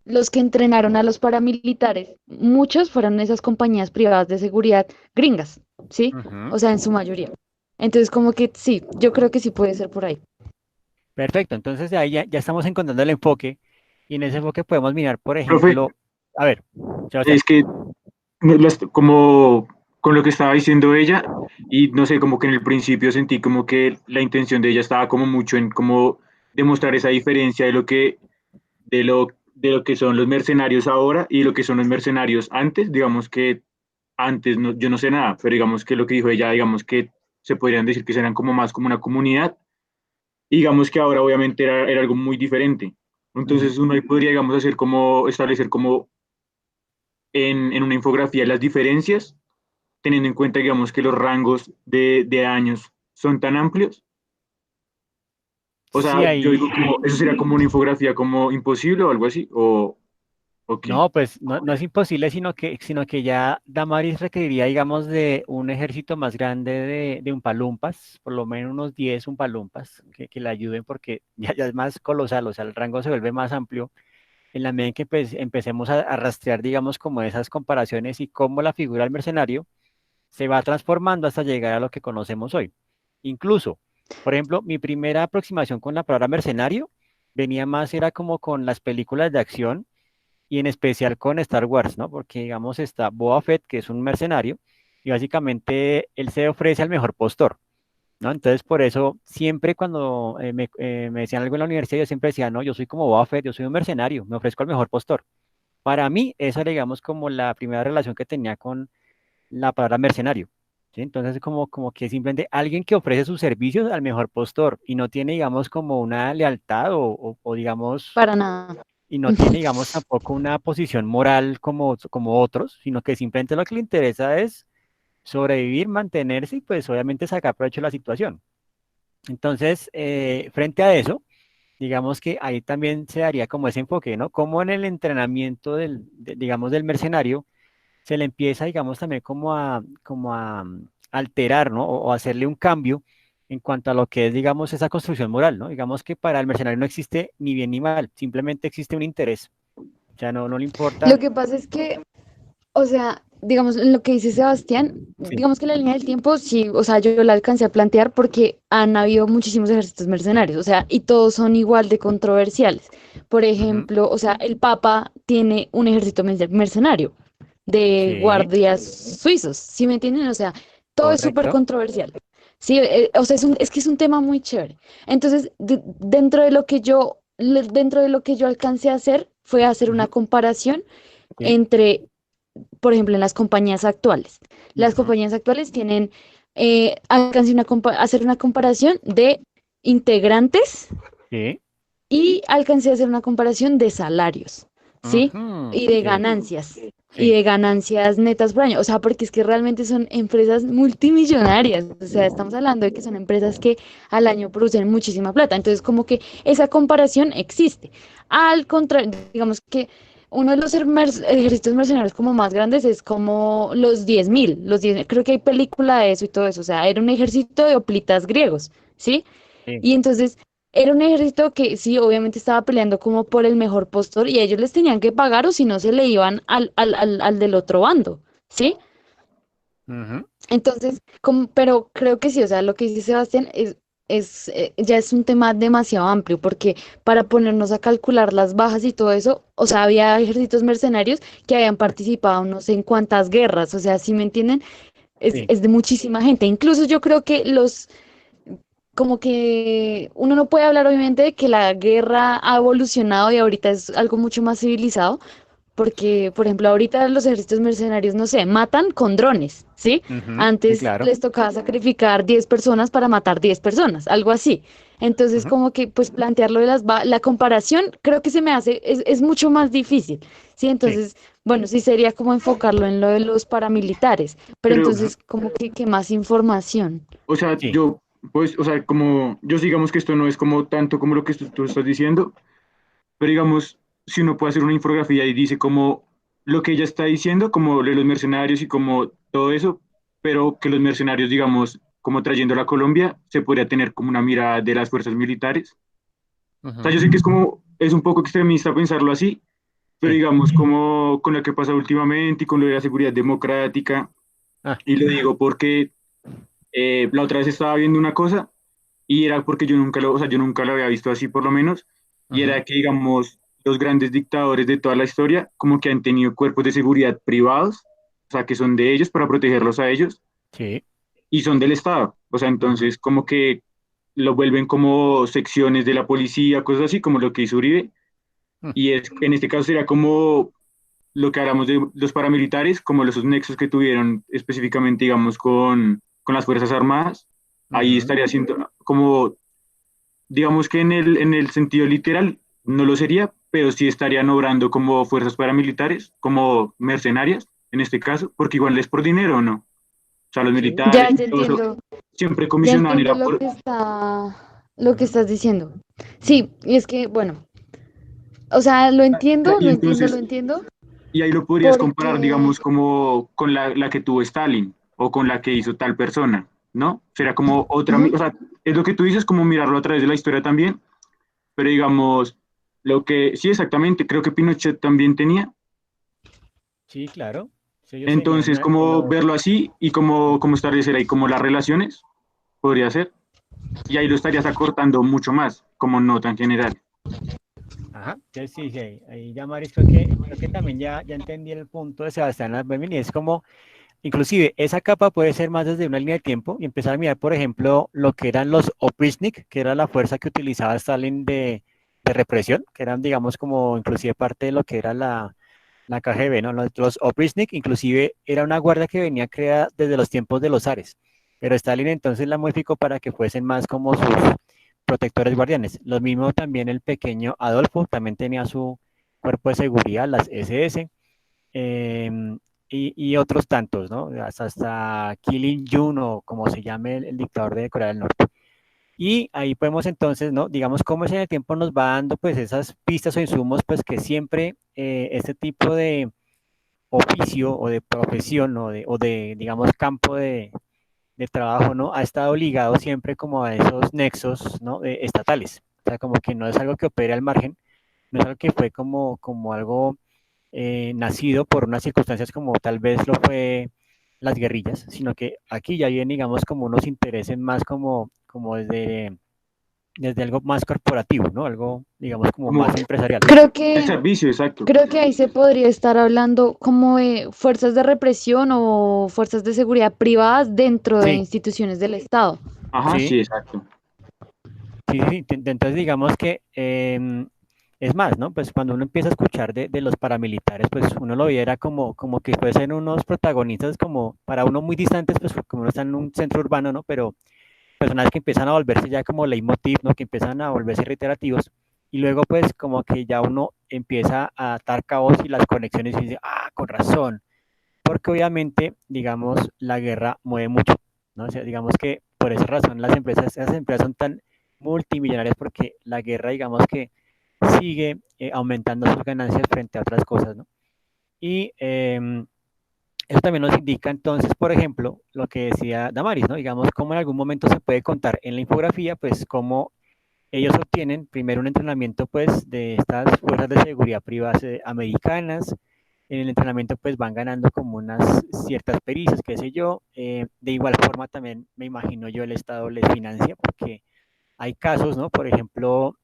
los que entrenaron a los paramilitares, muchos fueron esas compañías privadas de seguridad gringas, ¿sí? Ujú. O sea, en su mayoría. Entonces, como que sí, yo creo que sí puede ser por ahí. Perfecto, entonces de ahí ya estamos encontrando el enfoque, y en ese enfoque podemos mirar, por Profe, ejemplo, a ver, Sebastián. es que como con lo que estaba diciendo ella, y no sé, como que en el principio sentí como que la intención de ella estaba como mucho en como demostrar esa diferencia de lo que son los mercenarios ahora y lo que son los mercenarios antes. Digamos que antes yo no sé nada, pero digamos que lo que dijo ella, digamos que se podrían decir que serán como más como una comunidad, y digamos que ahora obviamente era algo muy diferente. Ujú. Entonces uno ahí podría, digamos, hacer como, establecer como en una infografía las diferencias, teniendo en cuenta, digamos, que los rangos de años son tan amplios. O Sí, sea, yo ahí, digo como, eso sería como una infografía como imposible o algo así, o qué. no, pues no es imposible, sino que ya Damaris requeriría, digamos, de un ejército más grande de umpalumpas, por lo menos unos 10 umpalumpas, que le ayuden, porque ya es más colosal, o sea, el rango se vuelve más amplio en la medida en que pues, empecemos a rastrear, digamos, como esas comparaciones y cómo la figura del mercenario se va transformando hasta llegar a lo que conocemos hoy. Incluso, por ejemplo, mi primera aproximación con la palabra mercenario venía más, era como con las películas de acción, y en especial con Star Wars, ¿no? Porque, digamos, está Boba Fett, que es un mercenario, y básicamente él se ofrece al mejor postor, ¿no? Entonces, por eso, siempre cuando me decían algo en la universidad, yo siempre decía, no, yo soy como Boba Fett, yo soy un mercenario, me ofrezco al mejor postor. Para mí, esa era, digamos, como la primera relación que tenía con la palabra mercenario, ¿sí? Entonces, como que simplemente alguien que ofrece sus servicios al mejor postor y no tiene, digamos, como una lealtad o digamos, Para nada. y no tiene, digamos, tampoco una posición moral como otros, sino que simplemente lo que le interesa es sobrevivir, mantenerse y pues obviamente sacar provecho de la situación. Entonces, frente a eso, digamos que ahí también se daría como ese enfoque, ¿no? Como en el entrenamiento digamos, del mercenario, se le empieza, digamos, también como a alterar, ¿no? O hacerle un cambio en cuanto a lo que es, digamos, esa construcción moral, ¿no? Digamos que para el mercenario no existe ni bien ni mal, simplemente existe un interés, sea, no le Lo importa. que pasa es que, o sea, digamos, en lo que dice Sebastián, Sí. digamos que la línea del tiempo, sí, o sea, yo la alcancé a plantear porque han habido muchísimos ejércitos mercenarios, o sea, y todos son igual de controversiales. Por Ujú. ejemplo, o sea, el Papa tiene un ejército mercenario de Sí, guardias suizos, ¿sí me entienden? O sea, todo es súper correcto. controversial. Sí, o sea, es que es un tema muy chévere. Entonces, dentro de lo que dentro de lo que yo alcancé a hacer fue hacer una Ujú. comparación Sí. entre, por ejemplo, en las compañías actuales. Las Ujú. compañías actuales tienen, alcancé hacer una comparación de integrantes Sí. y alcancé a hacer una comparación de salarios, ¿sí? Ujú. Y de Sí. ganancias. Y Sí. de ganancias netas por año. O sea, porque es que realmente son empresas multimillonarias. O sea, estamos hablando de que son empresas que al año producen muchísima plata. Entonces, como que esa comparación existe. Al contrario, digamos que uno de los ejércitos mercenarios como más grandes es como los 10.000. Los 10.000, creo que hay película de eso y todo eso. O sea, era un ejército de hoplitas griegos, ¿sí? Sí. Y entonces era un ejército que sí, obviamente estaba peleando como por el mejor postor y ellos les tenían que pagar o si no se le iban al del otro bando, ¿sí? Ujú. Entonces, pero creo que sí, o sea, lo que dice Sebastián ya es un tema demasiado amplio porque para ponernos a calcular las bajas y todo eso, o sea, había ejércitos mercenarios que habían participado no sé en cuántas guerras, o sea, si me entienden, Sí. es de muchísima gente. Incluso yo creo que como que uno no puede hablar obviamente de que la guerra ha evolucionado y ahorita es algo mucho más civilizado, porque, por ejemplo, ahorita los ejércitos mercenarios, no sé, matan con drones, ¿sí? Ujú. Sí, Antes claro. les tocaba sacrificar 10 personas para matar 10 personas, algo así. Entonces, Ujú. como que, pues, plantearlo de la comparación, creo que se me hace, es mucho más difícil, ¿sí? Sí. Entonces, bueno, sí sería como enfocarlo en lo de los paramilitares, pero Pero, Ujú. entonces, como que más información. o sea, Sí. yo, pues, o sea, como, yo digamos que esto no es como tanto como lo que tú estás diciendo, pero digamos, si uno puede hacer una infografía y dice como lo que ella está diciendo, como de los mercenarios y como todo eso, pero que los mercenarios, digamos, como trayéndolo a Colombia, se podría tener como una mirada de las fuerzas militares. O sea, Ujú. yo sé que es como, es un poco extremista pensarlo así, pero Sí. digamos, como con lo que pasa últimamente y con lo de la seguridad democrática, Ah. y lo digo porque la otra vez estaba viendo una cosa y era porque yo nunca lo, o sea, yo nunca lo había visto así por lo menos, y Ujú. era que, digamos, los grandes dictadores de toda la historia como que han tenido cuerpos de seguridad privados, o sea, que son de ellos para protegerlos a ellos, Sí. y son del Estado, o sea, Ujú. entonces como que lo vuelven como secciones de la policía, cosas así, como lo que hizo Uribe, Mm. y es, en este caso sería como lo que hablamos de los paramilitares, como los nexos que tuvieron específicamente, digamos, con las Fuerzas Armadas, ahí Ujú. estaría siendo como, digamos que en el sentido literal no lo sería, pero sí estarían obrando como fuerzas paramilitares, como mercenarias, en este caso, porque igual es por dinero, ¿no? O sea, los Sí. militares, todo eso, siempre Ya comisionaban, entiendo era por... lo que Ujú. estás diciendo. Sí, y es que, bueno, o sea, Y entonces, lo entiendo, y ahí lo podrías comparar, porque, digamos, como con la que tuvo Stalin o con la que hizo tal persona, ¿no? Será como otra, ujú. o sea, es lo que tú dices, como mirarlo a través de la historia también, pero digamos, lo que, sí, exactamente, creo que Pinochet también tenía, Sí, claro. Sí, ellos tenían entonces, como verlo así y como establecer ahí como las relaciones, podría ser, y ahí lo estarías acortando mucho más, como no tan general. Ajá, sí, sí, sí, ahí ya Maris, creo que también ya entendí el punto de Sebastián Albemini, es como, inclusive, esa capa puede ser más desde una línea de tiempo y empezar a mirar, por ejemplo, lo que eran los Oprishnik, que era la fuerza que utilizaba Stalin de represión, que eran, digamos, como inclusive parte de lo que era la KGB, ¿no? Los Oprishnik, inclusive, era una guardia que venía creada desde los tiempos de los zares, pero Stalin entonces la modificó para que fuesen más como sus protectores guardianes. Lo mismo también el pequeño Adolfo, también tenía su cuerpo de seguridad, las SS, eh, y otros tantos, ¿no? Hasta Kim Il-jung o como se llame el dictador de Corea del Norte. Y ahí podemos entonces, ¿no? Digamos cómo es en el tiempo nos va dando pues esas pistas o insumos, pues que siempre este tipo de oficio o de profesión o de digamos, campo de trabajo, ¿no? Ha estado ligado siempre como a esos nexos, ¿no? Estatales. O sea, como que no es algo que opere al margen, no es algo que fue como algo, nacido por unas circunstancias como tal vez lo fue las guerrillas, sino que aquí ya vienen, digamos, como unos intereses más como desde algo más corporativo, ¿no? Algo, digamos, como Como más empresarial. Creo el que, servicio, exacto. creo que ahí se podría estar hablando como de fuerzas de represión o fuerzas de seguridad privadas dentro de Sí, instituciones del Estado. Ajá, sí, sí, exacto. sí, sí. Entonces, digamos que es más, ¿no? Pues cuando uno empieza a escuchar de los paramilitares, pues uno lo viera como que fuesen unos protagonistas como para uno muy distantes, pues como uno está en un centro urbano, ¿no? Pero personajes que empiezan a volverse ya como leitmotiv, ¿no? Que empiezan a volverse reiterativos. Y luego, pues, como que ya uno empieza a atar cabos y las conexiones y dice, ah, con razón. Porque obviamente, digamos, la guerra mueve mucho, ¿no? O sea, digamos que por esa razón esas empresas son tan multimillonarias porque la guerra, digamos que sigue aumentando sus ganancias frente a otras cosas, ¿no? Y eso también nos indica entonces, por ejemplo, lo que decía Damaris, ¿no? Digamos, cómo en algún momento se puede contar en la infografía, pues, cómo ellos obtienen primero un entrenamiento, pues, de estas fuerzas de seguridad privadas americanas. En el entrenamiento, pues, van ganando como unas ciertas pericias, qué sé yo. De igual forma, también me imagino yo el Estado les financia, porque hay casos, ¿no? Por ejemplo,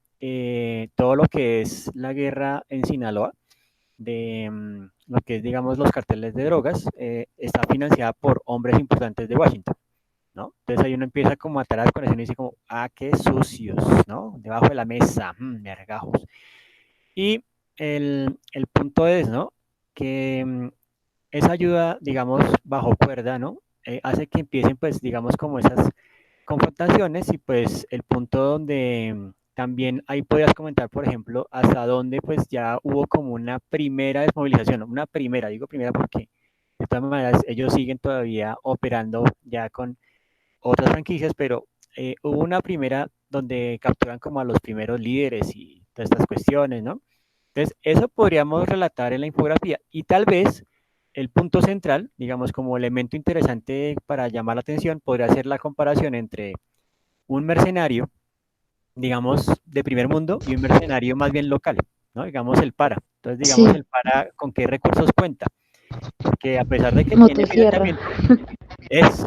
todo lo que es la guerra en Sinaloa, de lo que es, digamos, los carteles de drogas, está financiada por hombres importantes de Washington, ¿no? Entonces ahí uno empieza como a atar las conexiones y dice como, ah, qué sucios, ¿no? Debajo de la mesa, mergajos. Y el punto es, ¿no? Que esa ayuda, digamos, bajo cuerda, ¿no? Hace que empiecen, pues, digamos, como esas confrontaciones y pues el punto donde también ahí podrías comentar, por ejemplo, hasta dónde pues ya hubo como una primera desmovilización, ¿no? Una primera, digo primera porque de todas maneras ellos siguen todavía operando ya con otras franquicias, pero hubo una primera donde capturan como a los primeros líderes y todas estas cuestiones, ¿no? Entonces, eso podríamos relatar en la infografía y tal vez el punto central, digamos como elemento interesante para llamar la atención, podría ser la comparación entre un mercenario, digamos, de primer mundo y un mercenario más bien local, ¿no? Digamos el para. Entonces, digamos Sí, el para con qué recursos cuenta, porque a pesar de que tiene motosierra. financiamiento, es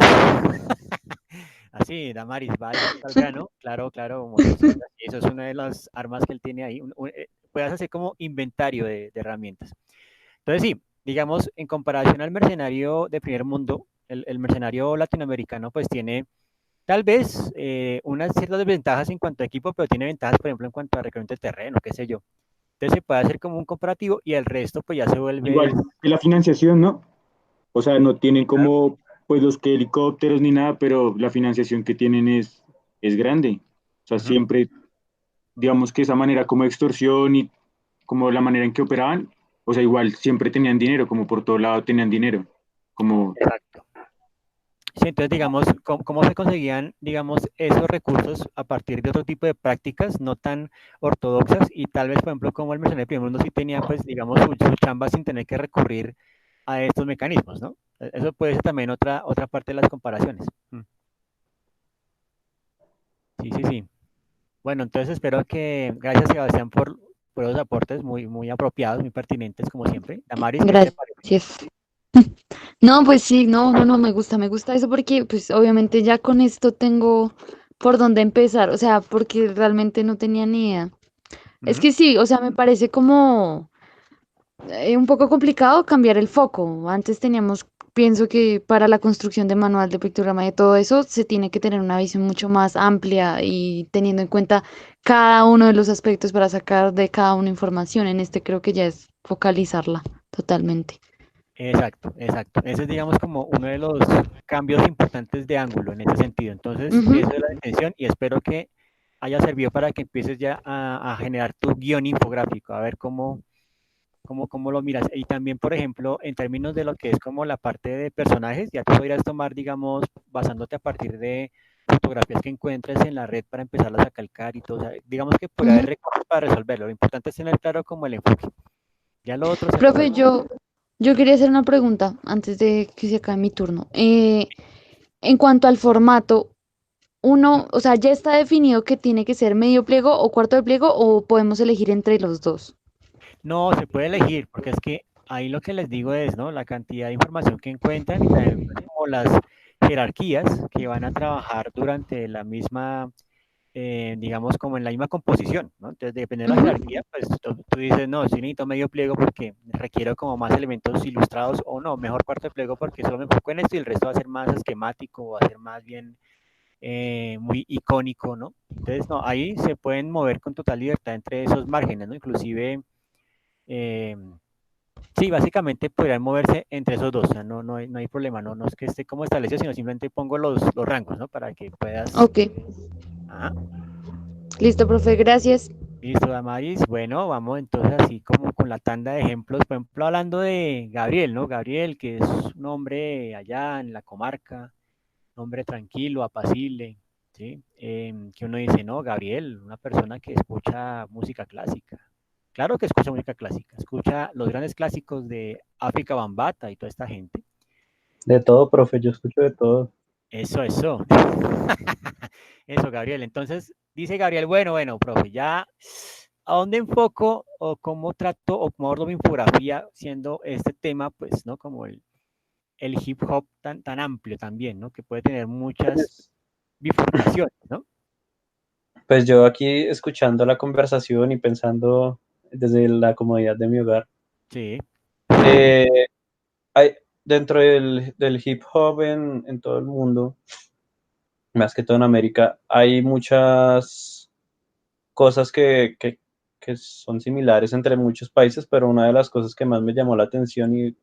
así, Damaris, vaya al grano, claro, claro, motosierra, y eso es una de las armas que él tiene ahí. Puedes hacer como inventario de herramientas. Entonces, sí, digamos, en comparación al mercenario de primer mundo, el mercenario latinoamericano pues tiene tal vez unas ciertas desventajas en cuanto a equipo, pero tiene ventajas, por ejemplo, en cuanto a recorrimiento de terreno, qué sé yo. Entonces se puede hacer como un comparativo y el resto pues ya se Igual vuelve, que la financiación, ¿no? O sea, no tienen claro, como pues los que helicópteros ni nada, pero la financiación que tienen es grande. O sea, uh-huh, siempre, digamos que esa manera como extorsión y como la manera en que operaban, o sea, igual siempre tenían dinero, como por todo lado tenían dinero. Como, exacto. Sí, entonces, digamos, ¿cómo se conseguían, digamos, esos recursos a partir de otro tipo de prácticas no tan ortodoxas? Y tal vez, por ejemplo, como el mercenario de primer mundo sí tenía, pues, digamos, su chamba sin tener que recurrir a estos mecanismos, ¿no? Eso puede ser también otra parte de las comparaciones. Sí, sí, sí. Bueno, entonces espero que, gracias Sebastián por los aportes muy, muy apropiados, muy pertinentes, como siempre. Damaris, ¿qué te parece? Gracias. No, pues sí, no, me gusta eso porque pues obviamente ya con esto tengo por dónde empezar, o sea, porque realmente no tenía ni idea. Es Ujú. que sí, o sea, me parece como un poco complicado cambiar el foco. Antes teníamos, pienso que para la construcción de manual de pictograma y todo eso se tiene que tener una visión mucho más amplia y teniendo en cuenta cada uno de los aspectos para sacar de cada una información. En este creo que ya es focalizarla totalmente. Exacto, exacto. Ese es, digamos, como uno de los cambios importantes de ángulo en ese sentido. Entonces, Ujú. eso es la intención y espero que haya servido para que empieces ya a generar tu guión infográfico, a ver cómo lo miras. Y también, por ejemplo, en términos de lo que es como la parte de personajes, ya tú podrías tomar, digamos, basándote a partir de fotografías que encuentres en la red para empezarlas a calcar y todo. O sea, digamos que puede haber Ujú. recursos para resolverlo. Lo importante es tener claro como el enfoque. Ya lo otro se Profe, resuelve. yo quería hacer una pregunta antes de que se acabe mi turno. En cuanto al formato, o sea, ¿ya está definido que tiene que ser medio pliego o cuarto de pliego o podemos elegir entre los dos? No, se puede elegir, porque es que ahí lo que les digo es, ¿no? La cantidad de información que encuentran y también pues, como las jerarquías que van a trabajar durante la misma, digamos, como en la misma composición, ¿no? Entonces, dependiendo de la Ujú. jerarquía, pues tú dices, no, sí necesito medio pliego porque requiero como más elementos ilustrados, o no, mejor cuarto de pliego porque solo me enfoco en esto y el resto va a ser más esquemático, va a ser más bien muy icónico, ¿no? Entonces, no, ahí se pueden mover con total libertad entre esos márgenes, ¿no? Inclusive, eh, sí, básicamente podrían moverse entre esos dos, o sea, no hay problema, no es que esté como establecido, sino simplemente pongo los rangos, ¿no? Para que puedas... Ok, Ajá. listo, profe, gracias. Listo, Damaris. Bueno, vamos entonces así como con la tanda de ejemplos, por ejemplo, hablando de Gabriel, ¿no? Gabriel, que es un hombre allá en la comarca, un hombre tranquilo, apacible, ¿sí? Que uno dice, no, Gabriel, una persona que escucha música clásica. Claro que escucha música clásica, escucha los grandes clásicos de África Bambata y toda esta gente. De todo, profe, yo escucho de todo. Eso. Eso, Gabriel. Entonces, dice Gabriel, bueno, profe, ya, ¿a dónde enfoco o cómo trato o cómo abordo mi infografía siendo este tema, pues, ¿no? Como el hip hop tan amplio también, ¿no? Que puede tener muchas Pues, bifurcaciones, ¿no? pues yo aquí escuchando la conversación y pensando desde la comodidad de mi hogar. Sí. Eh, hay, dentro del hip hop en todo el mundo, más que todo en América, hay muchas cosas que son similares entre muchos países, pero una de las cosas que más me llamó la atención y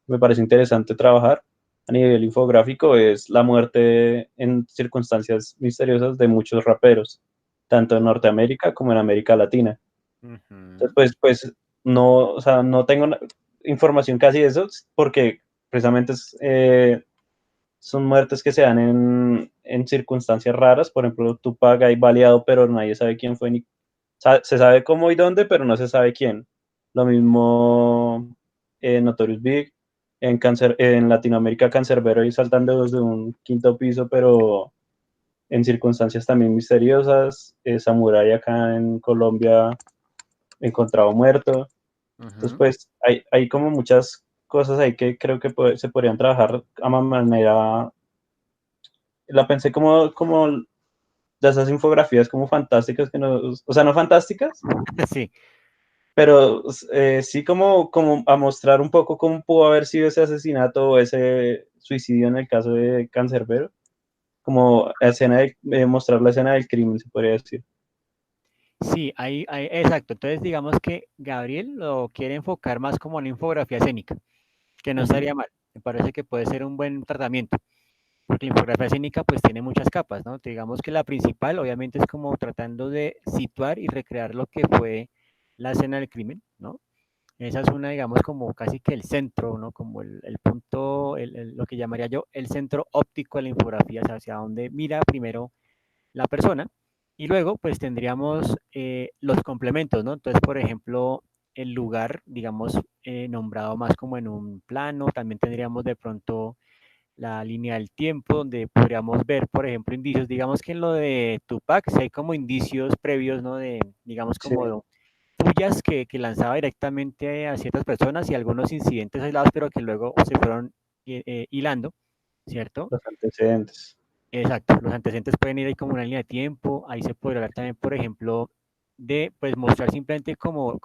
me parece interesante trabajar a nivel infográfico es la muerte en circunstancias misteriosas de muchos raperos, tanto en Norteamérica como en América Latina. Entonces, Ujú. pues no, o sea, no tengo información casi de eso porque precisamente son muertes que se dan en circunstancias raras. Por ejemplo, Tupac hay baleado, pero nadie sabe quién fue, ni, se sabe cómo y dónde, pero no se sabe quién. Lo mismo Notorious Big, en Latinoamérica Cancerbero y saltando desde un quinto piso, pero en circunstancias también misteriosas. Samurai acá en Colombia encontrado muerto. Entonces, Ujú. pues hay como muchas cosas ahí que creo que se podrían trabajar a manera, la pensé como de esas infografías como fantásticas, que no, o sea, no fantásticas, Sí. pero sí como a mostrar un poco cómo pudo haber sido ese asesinato o ese suicidio en el caso de Cancerbero, como mostrar la escena del crimen, se podría decir. Sí, exacto. Entonces, digamos que Gabriel lo quiere enfocar más como una infografía escénica, que no Ujú. estaría mal. Me parece que puede ser un buen tratamiento. Porque la infografía escénica pues tiene muchas capas, ¿no? Digamos que la principal obviamente es como tratando de situar y recrear lo que fue la escena del crimen, ¿no? Esa es una, digamos, como casi que el centro, ¿no? Como el punto, lo que llamaría yo el centro óptico de la infografía, o sea, hacia donde mira primero la persona y luego pues tendríamos los complementos, ¿no? Entonces, por ejemplo, el lugar, digamos, nombrado más como en un plano, también tendríamos de pronto la línea del tiempo, donde podríamos ver, por ejemplo, indicios. Digamos que en lo de Tupac, si hay como indicios previos, ¿no? De, digamos, Sí, como pullas que lanzaba directamente a ciertas personas y algunos incidentes aislados, pero que luego se fueron hilando, ¿cierto? los antecedentes. Exacto, los antecedentes pueden ir ahí como una línea de tiempo, ahí se podría hablar también, por ejemplo, de pues mostrar simplemente como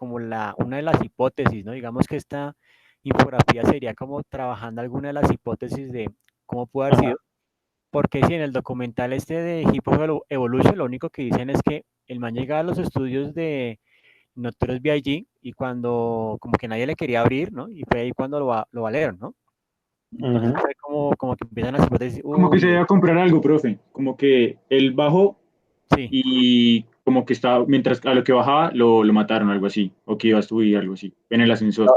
una de las hipótesis, ¿no? Digamos que esta infografía sería como trabajando alguna de las hipótesis de cómo puede haber Ajá. sido, porque si en el documental este de Hip Hop Evolution lo único que dicen es que el man llegaba a los estudios de Notorious B.I.G. y cuando como que nadie le quería abrir, ¿no? Y fue ahí cuando lo valieron, ¿no? Entonces Ujú. fue como que empiezan las hipótesis, Como que se uy, iba a comprar algo, profe. Como que él bajó sí. y como que estaba, mientras a lo que bajaba, lo mataron, algo así. O que iba a subir, algo así. En el ascensor.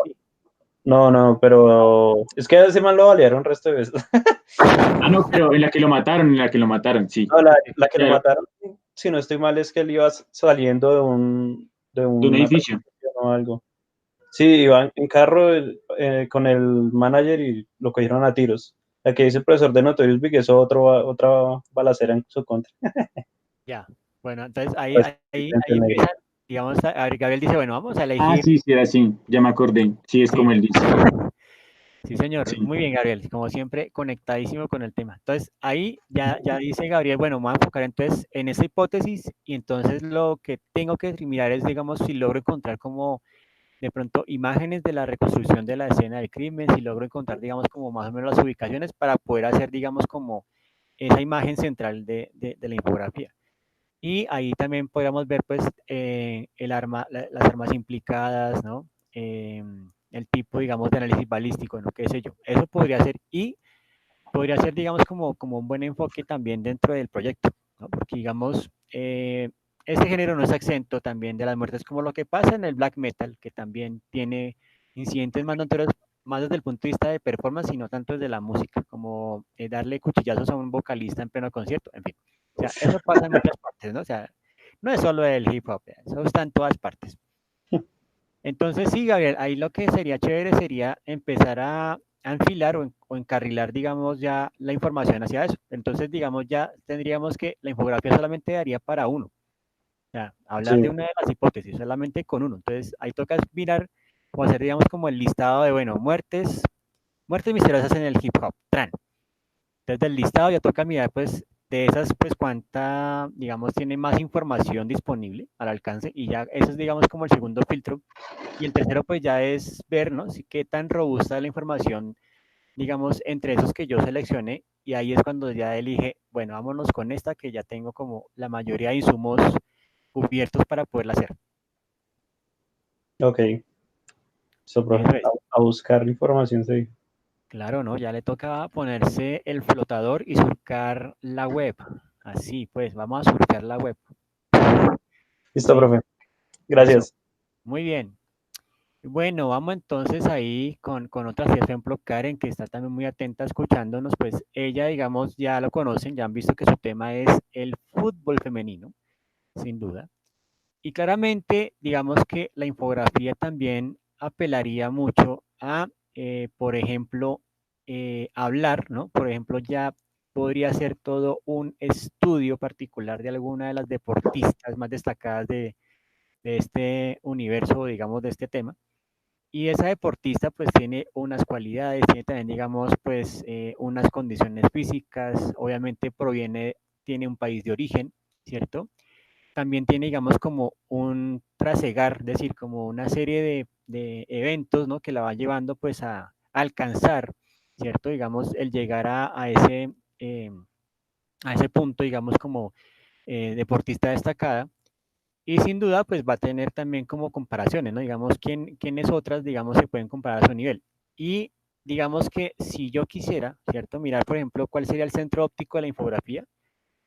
No, pero es que a ese man lo balearon un resto de veces. Ah, no, pero en la que lo mataron, sí. No, Sí, sí. la que lo Claro, mataron, si no estoy mal, es que él iba saliendo de de un una edificio. presentación o algo. Sí, iba en carro con el manager y lo cogieron a tiros. La que dice el profesor de Notorious Big es otra balacera en su contra. Ya. Bueno, entonces ahí, Pues, ahí, ahí el negro. empiezan, digamos, Gabriel dice, bueno, vamos a Ah, elegir, sí, sí, era así, ya me acordé. Sí, es sí, como él dice. sí, señor, Sí, muy bien, Gabriel, como siempre, conectadísimo con el tema. Entonces, ahí ya dice Gabriel, bueno, me voy a enfocar entonces en esa hipótesis y entonces lo que tengo que mirar es, digamos, si logro encontrar como de pronto imágenes de la reconstrucción de la escena del crimen, si logro encontrar, digamos, como más o menos las ubicaciones para poder hacer, digamos, como esa imagen central de la infografía. Y ahí también podríamos ver, pues, el arma, las armas implicadas, ¿no? El tipo, digamos, de análisis balístico, ¿no? Qué sé yo. Eso podría ser, y podría ser, digamos, como un buen enfoque también dentro del proyecto, ¿no? Porque, digamos, este género no es exento también de las muertes, como lo que pasa en el black metal, que también tiene incidentes más notorios, más desde el punto de vista de performance, sino tanto desde la música, como darle cuchillazos a un vocalista en pleno concierto, en fin. O sea, eso pasa en muchas partes, ¿no? O sea, no es solo el hip hop, eso está en todas partes. Entonces, sí, Gabriel, ahí lo que sería chévere sería empezar a enfilar o encarrilar, digamos, ya la información hacia eso. Entonces, digamos, ya tendríamos que la infografía solamente daría para uno. O sea, hablar de Sí, una de las hipótesis, solamente con uno. Entonces, ahí toca mirar o hacer, digamos, como el listado de, bueno, muertes misteriosas en el hip hop, tran. Entonces, del listado ya toca mirar, pues, de esas, pues, cuánta, digamos, tiene más información disponible al alcance y ya eso es, digamos, como el segundo filtro. Y el tercero, pues, ya es ver, ¿no? Si qué tan robusta es la información, digamos, entre esos que yo seleccioné. Y ahí es cuando ya elige, bueno, vámonos con esta que ya tengo como la mayoría de insumos cubiertos para poderla hacer. ok. So, profe, Eso es. a buscar información, sí. Claro, ¿no? Ya le toca ponerse el flotador y surcar la web. Así, pues, vamos a surcar la web. Listo, Sí, profe. eso. Gracias. Muy bien. Bueno, vamos entonces ahí con otra, por ejemplo, Karen, que está también muy atenta escuchándonos, pues ella, digamos, ya lo conocen, ya han visto que su tema es el fútbol femenino, sin duda. Y claramente, digamos que la infografía también apelaría mucho a, por ejemplo, hablar, ¿no? Por ejemplo, ya podría ser todo un estudio particular de alguna de las deportistas más destacadas de este universo, digamos, de este tema. Y esa deportista pues tiene unas cualidades, tiene también, digamos, pues unas condiciones físicas, obviamente tiene un país de origen, ¿cierto? También tiene, digamos, como un trasegar, es decir, como una serie de eventos, ¿no? Que la va llevando pues a alcanzar, ¿cierto? Digamos, el llegar a ese punto, digamos, como deportista destacada. Y sin duda, pues va a tener también como comparaciones, ¿no? Digamos, quiénes otras, digamos, se pueden comparar a su nivel. Y digamos que si yo quisiera, ¿cierto? Mirar, por ejemplo, cuál sería el centro óptico de la infografía,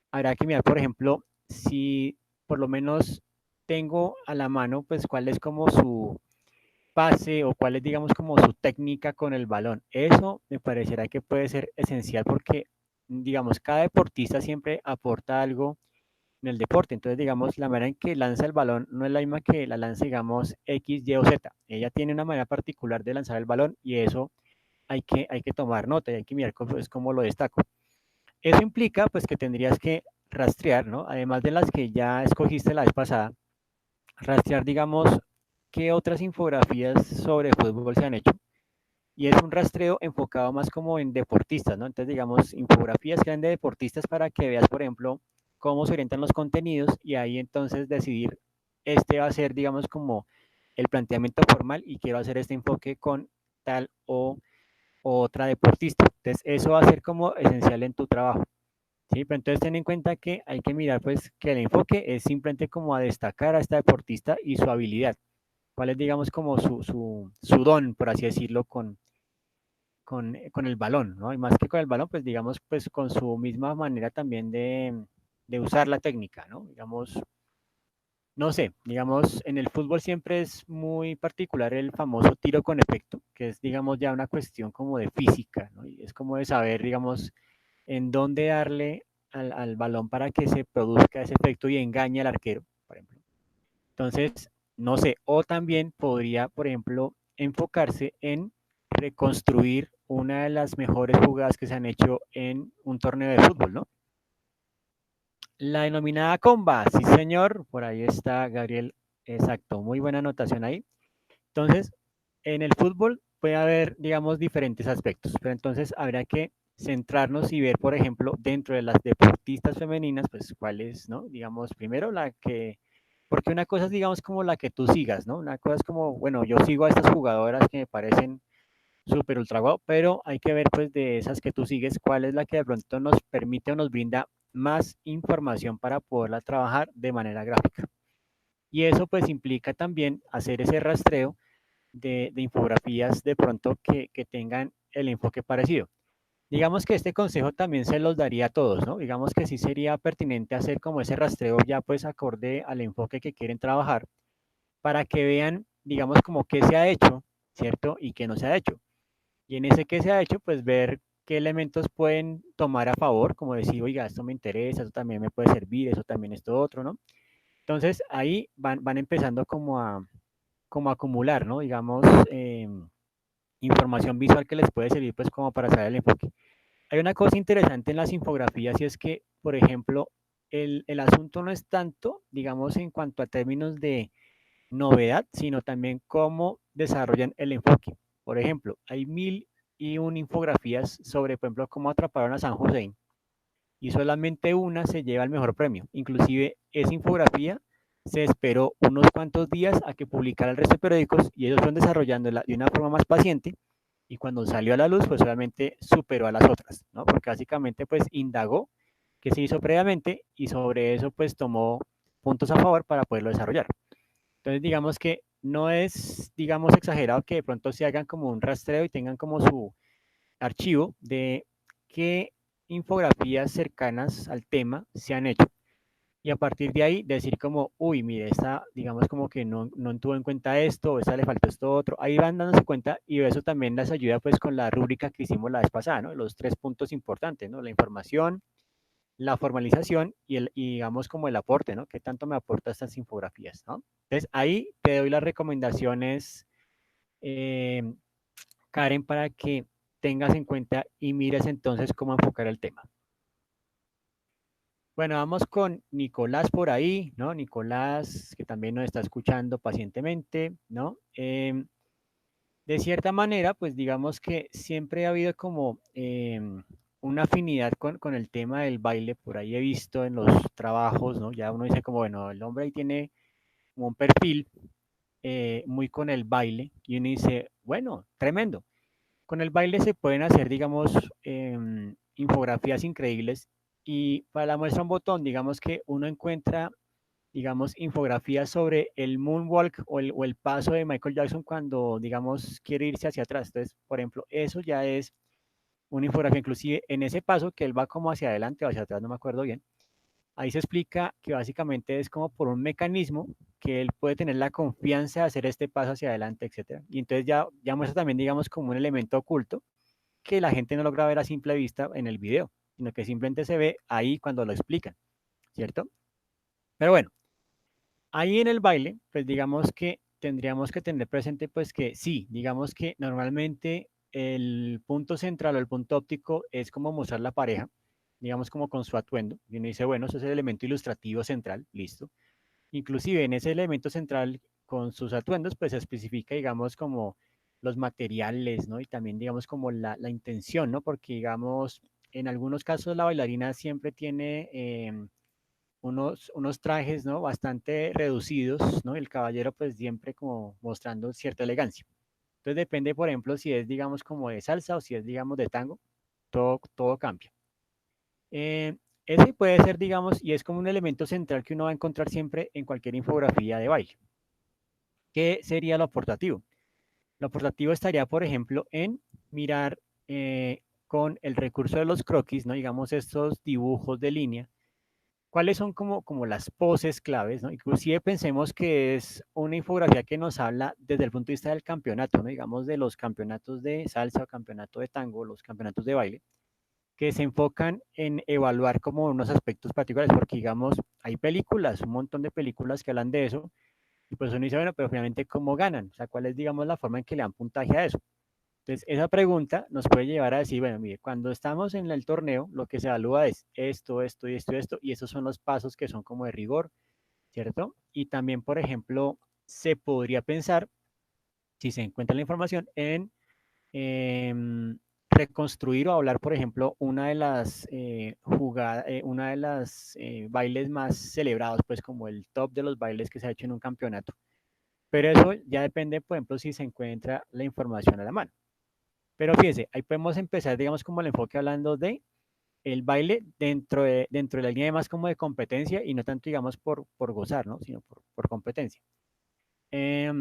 habrá que mirar, por ejemplo, si por lo menos tengo a la mano, pues cuál es como su pase o cuál es, digamos, como su técnica con el balón. Eso me parecerá que puede ser esencial porque, digamos, cada deportista siempre aporta algo en el deporte. Entonces, digamos, la manera en que lanza el balón no es la misma que la lanza, digamos, X, Y o Z. Ella tiene una manera particular de lanzar el balón y eso hay que tomar nota y hay que mirar cómo lo destaco. Eso implica, pues, que tendrías que rastrear, ¿no? Además de las que ya escogiste la vez pasada, rastrear, digamos, qué otras infografías sobre fútbol se han hecho. Y es un rastreo enfocado más como en deportistas, ¿no? Entonces, digamos, infografías que eran de deportistas para que veas, por ejemplo, cómo se orientan los contenidos y ahí entonces decidir, este va a ser, digamos, como el planteamiento formal y quiero hacer este enfoque con tal o otra deportista. Entonces, eso va a ser como esencial en tu trabajo. Sí, pero entonces ten en cuenta que hay que mirar pues que el enfoque es simplemente como a destacar a esta deportista y su habilidad. ¿Cuál es, digamos, como su don, por así decirlo, con el balón, ¿no? Y más que con el balón, pues digamos, pues con su misma manera también de usar la técnica, ¿no? Digamos, no sé, digamos, en el fútbol siempre es muy particular el famoso tiro con efecto, que es, digamos, ya una cuestión como de física, ¿no? Y es como de saber, digamos, en dónde darle al balón para que se produzca ese efecto y engañe al arquero, por ejemplo. Entonces, no sé, o también podría, por ejemplo, enfocarse en reconstruir una de las mejores jugadas que se han hecho en un torneo de fútbol, ¿no? La denominada comba, sí señor, por ahí está Gabriel Exacto, muy buena anotación ahí. Entonces, en el fútbol puede haber, digamos, diferentes aspectos, pero entonces habría que centrarnos y ver, por ejemplo, dentro de las deportistas femeninas, pues cuáles, ¿no? Digamos, primero la que, porque una cosa es, digamos, como la que tú sigas, ¿no? Una cosa es como, bueno, yo sigo a estas jugadoras que me parecen súper ultra guau, pero hay que ver, pues, de esas que tú sigues, cuál es la que de pronto nos permite o nos brinda más información para poderla trabajar de manera gráfica. Y eso, pues, implica también hacer ese rastreo de infografías de pronto que tengan el enfoque parecido. Digamos que este consejo también se los daría a todos, ¿no? Digamos que sí sería pertinente hacer como ese rastreo ya pues acorde al enfoque que quieren trabajar para que vean, digamos, como qué se ha hecho, ¿cierto? Y qué no se ha hecho. Y en ese que se ha hecho, pues ver qué elementos pueden tomar a favor, como decir, oiga, esto me interesa, eso también me puede servir, eso también esto otro, ¿no? Entonces ahí van empezando como a acumular, ¿no? Digamos, información visual que les puede servir pues como para saber el enfoque. Hay una cosa interesante en las infografías y es que, por ejemplo, el asunto no es tanto, digamos, en cuanto a términos de novedad, sino también cómo desarrollan el enfoque. Por ejemplo, hay 1001 infografías sobre, por ejemplo, cómo atraparon a San José y solamente una se lleva el mejor premio. Inclusive esa infografía se esperó unos cuantos días a que publicara el resto de periódicos y ellos fueron desarrollándola de una forma más paciente y cuando salió a la luz pues solamente superó a las otras, ¿no? Porque básicamente pues indagó qué se hizo previamente y sobre eso pues tomó puntos a favor para poderlo desarrollar. Entonces digamos que no es, digamos, exagerado que de pronto se hagan como un rastreo y tengan como su archivo de qué infografías cercanas al tema se han hecho. Y a partir de ahí decir como, uy, mire, esta, digamos como que no tuvo en cuenta esto, o esta le faltó esto otro. Ahí van dándose cuenta y eso también les ayuda pues con la rúbrica que hicimos la vez pasada, ¿no? Los 3 puntos importantes, ¿no? La información, la formalización y digamos como el aporte, ¿no? ¿Qué tanto me aporta estas infografías, ¿no? Entonces ahí te doy las recomendaciones, eh, Karen, para que tengas en cuenta y mires entonces cómo enfocar el tema. Bueno, vamos con Nicolás por ahí, ¿no? Nicolás, que también nos está escuchando pacientemente, ¿no? De cierta manera, pues digamos que siempre ha habido como una afinidad con el tema del baile, por ahí he visto en los trabajos, ¿no? Ya uno dice como, bueno, el hombre ahí tiene como un perfil muy con el baile y uno dice, bueno, tremendo. Con el baile se pueden hacer, digamos, infografías increíbles y para la muestra un botón, digamos que uno encuentra, digamos, infografías sobre el moonwalk o el paso de Michael Jackson cuando, digamos, quiere irse hacia atrás. Entonces, por ejemplo, eso ya es una infografía, inclusive en ese paso que él va como hacia adelante o hacia atrás, no me acuerdo bien. Ahí se explica que básicamente es como por un mecanismo que él puede tener la confianza de hacer este paso hacia adelante, etcétera. Y entonces ya muestra también, digamos, como un elemento oculto que la gente no logra ver a simple vista en el video, sino que simplemente se ve ahí cuando lo explican, ¿cierto? Pero bueno, ahí en el baile, pues digamos que tendríamos que tener presente pues que sí, digamos que normalmente el punto central o el punto óptico es como mostrar la pareja, digamos como con su atuendo, y uno dice, bueno, ese es el elemento ilustrativo central, listo. Inclusive en ese elemento central con sus atuendos, pues se especifica, digamos, como los materiales, ¿no? Y también, digamos, como la intención, ¿no? Porque, digamos, en algunos casos la bailarina siempre tiene unos trajes, ¿no? Bastante reducidos, ¿no? El caballero, pues siempre como mostrando cierta elegancia. Entonces depende, por ejemplo, si es, digamos, como de salsa o si es, digamos, de tango, todo cambia. Eh, ese puede ser, digamos, y es como un elemento central que uno va a encontrar siempre en cualquier infografía de baile. ¿Qué sería lo aportativo? Lo aportativo estaría, por ejemplo, en mirar con el recurso de los croquis, ¿no? Digamos, estos dibujos de línea, cuáles son como las poses claves, ¿no? Inclusive pensemos que es una infografía que nos habla desde el punto de vista del campeonato, ¿no? Digamos, de los campeonatos de salsa o campeonato de tango, los campeonatos de baile que se enfocan en evaluar como unos aspectos particulares, porque digamos, hay películas, un montón de películas que hablan de eso, y pues uno dice, bueno, pero finalmente, ¿cómo ganan? O sea, ¿cuál es, digamos, la forma en que le dan puntaje a eso? Entonces, esa pregunta nos puede llevar a decir, bueno, mire, cuando estamos en el torneo, lo que se evalúa es esto, esto y esto y esto, y esos son los pasos que son como de rigor, ¿cierto? Y también, por ejemplo, se podría pensar, si se encuentra la información, en reconstruir o hablar, por ejemplo, una de las jugadas, una de las bailes más celebrados, pues como el top de los bailes que se ha hecho en un campeonato. Pero eso ya depende, por ejemplo, si se encuentra la información a la mano. Pero fíjese, ahí podemos empezar, digamos, como el enfoque hablando de el baile dentro de la línea más como de competencia y no tanto, digamos, por gozar, ¿no? Sino por competencia. Eh,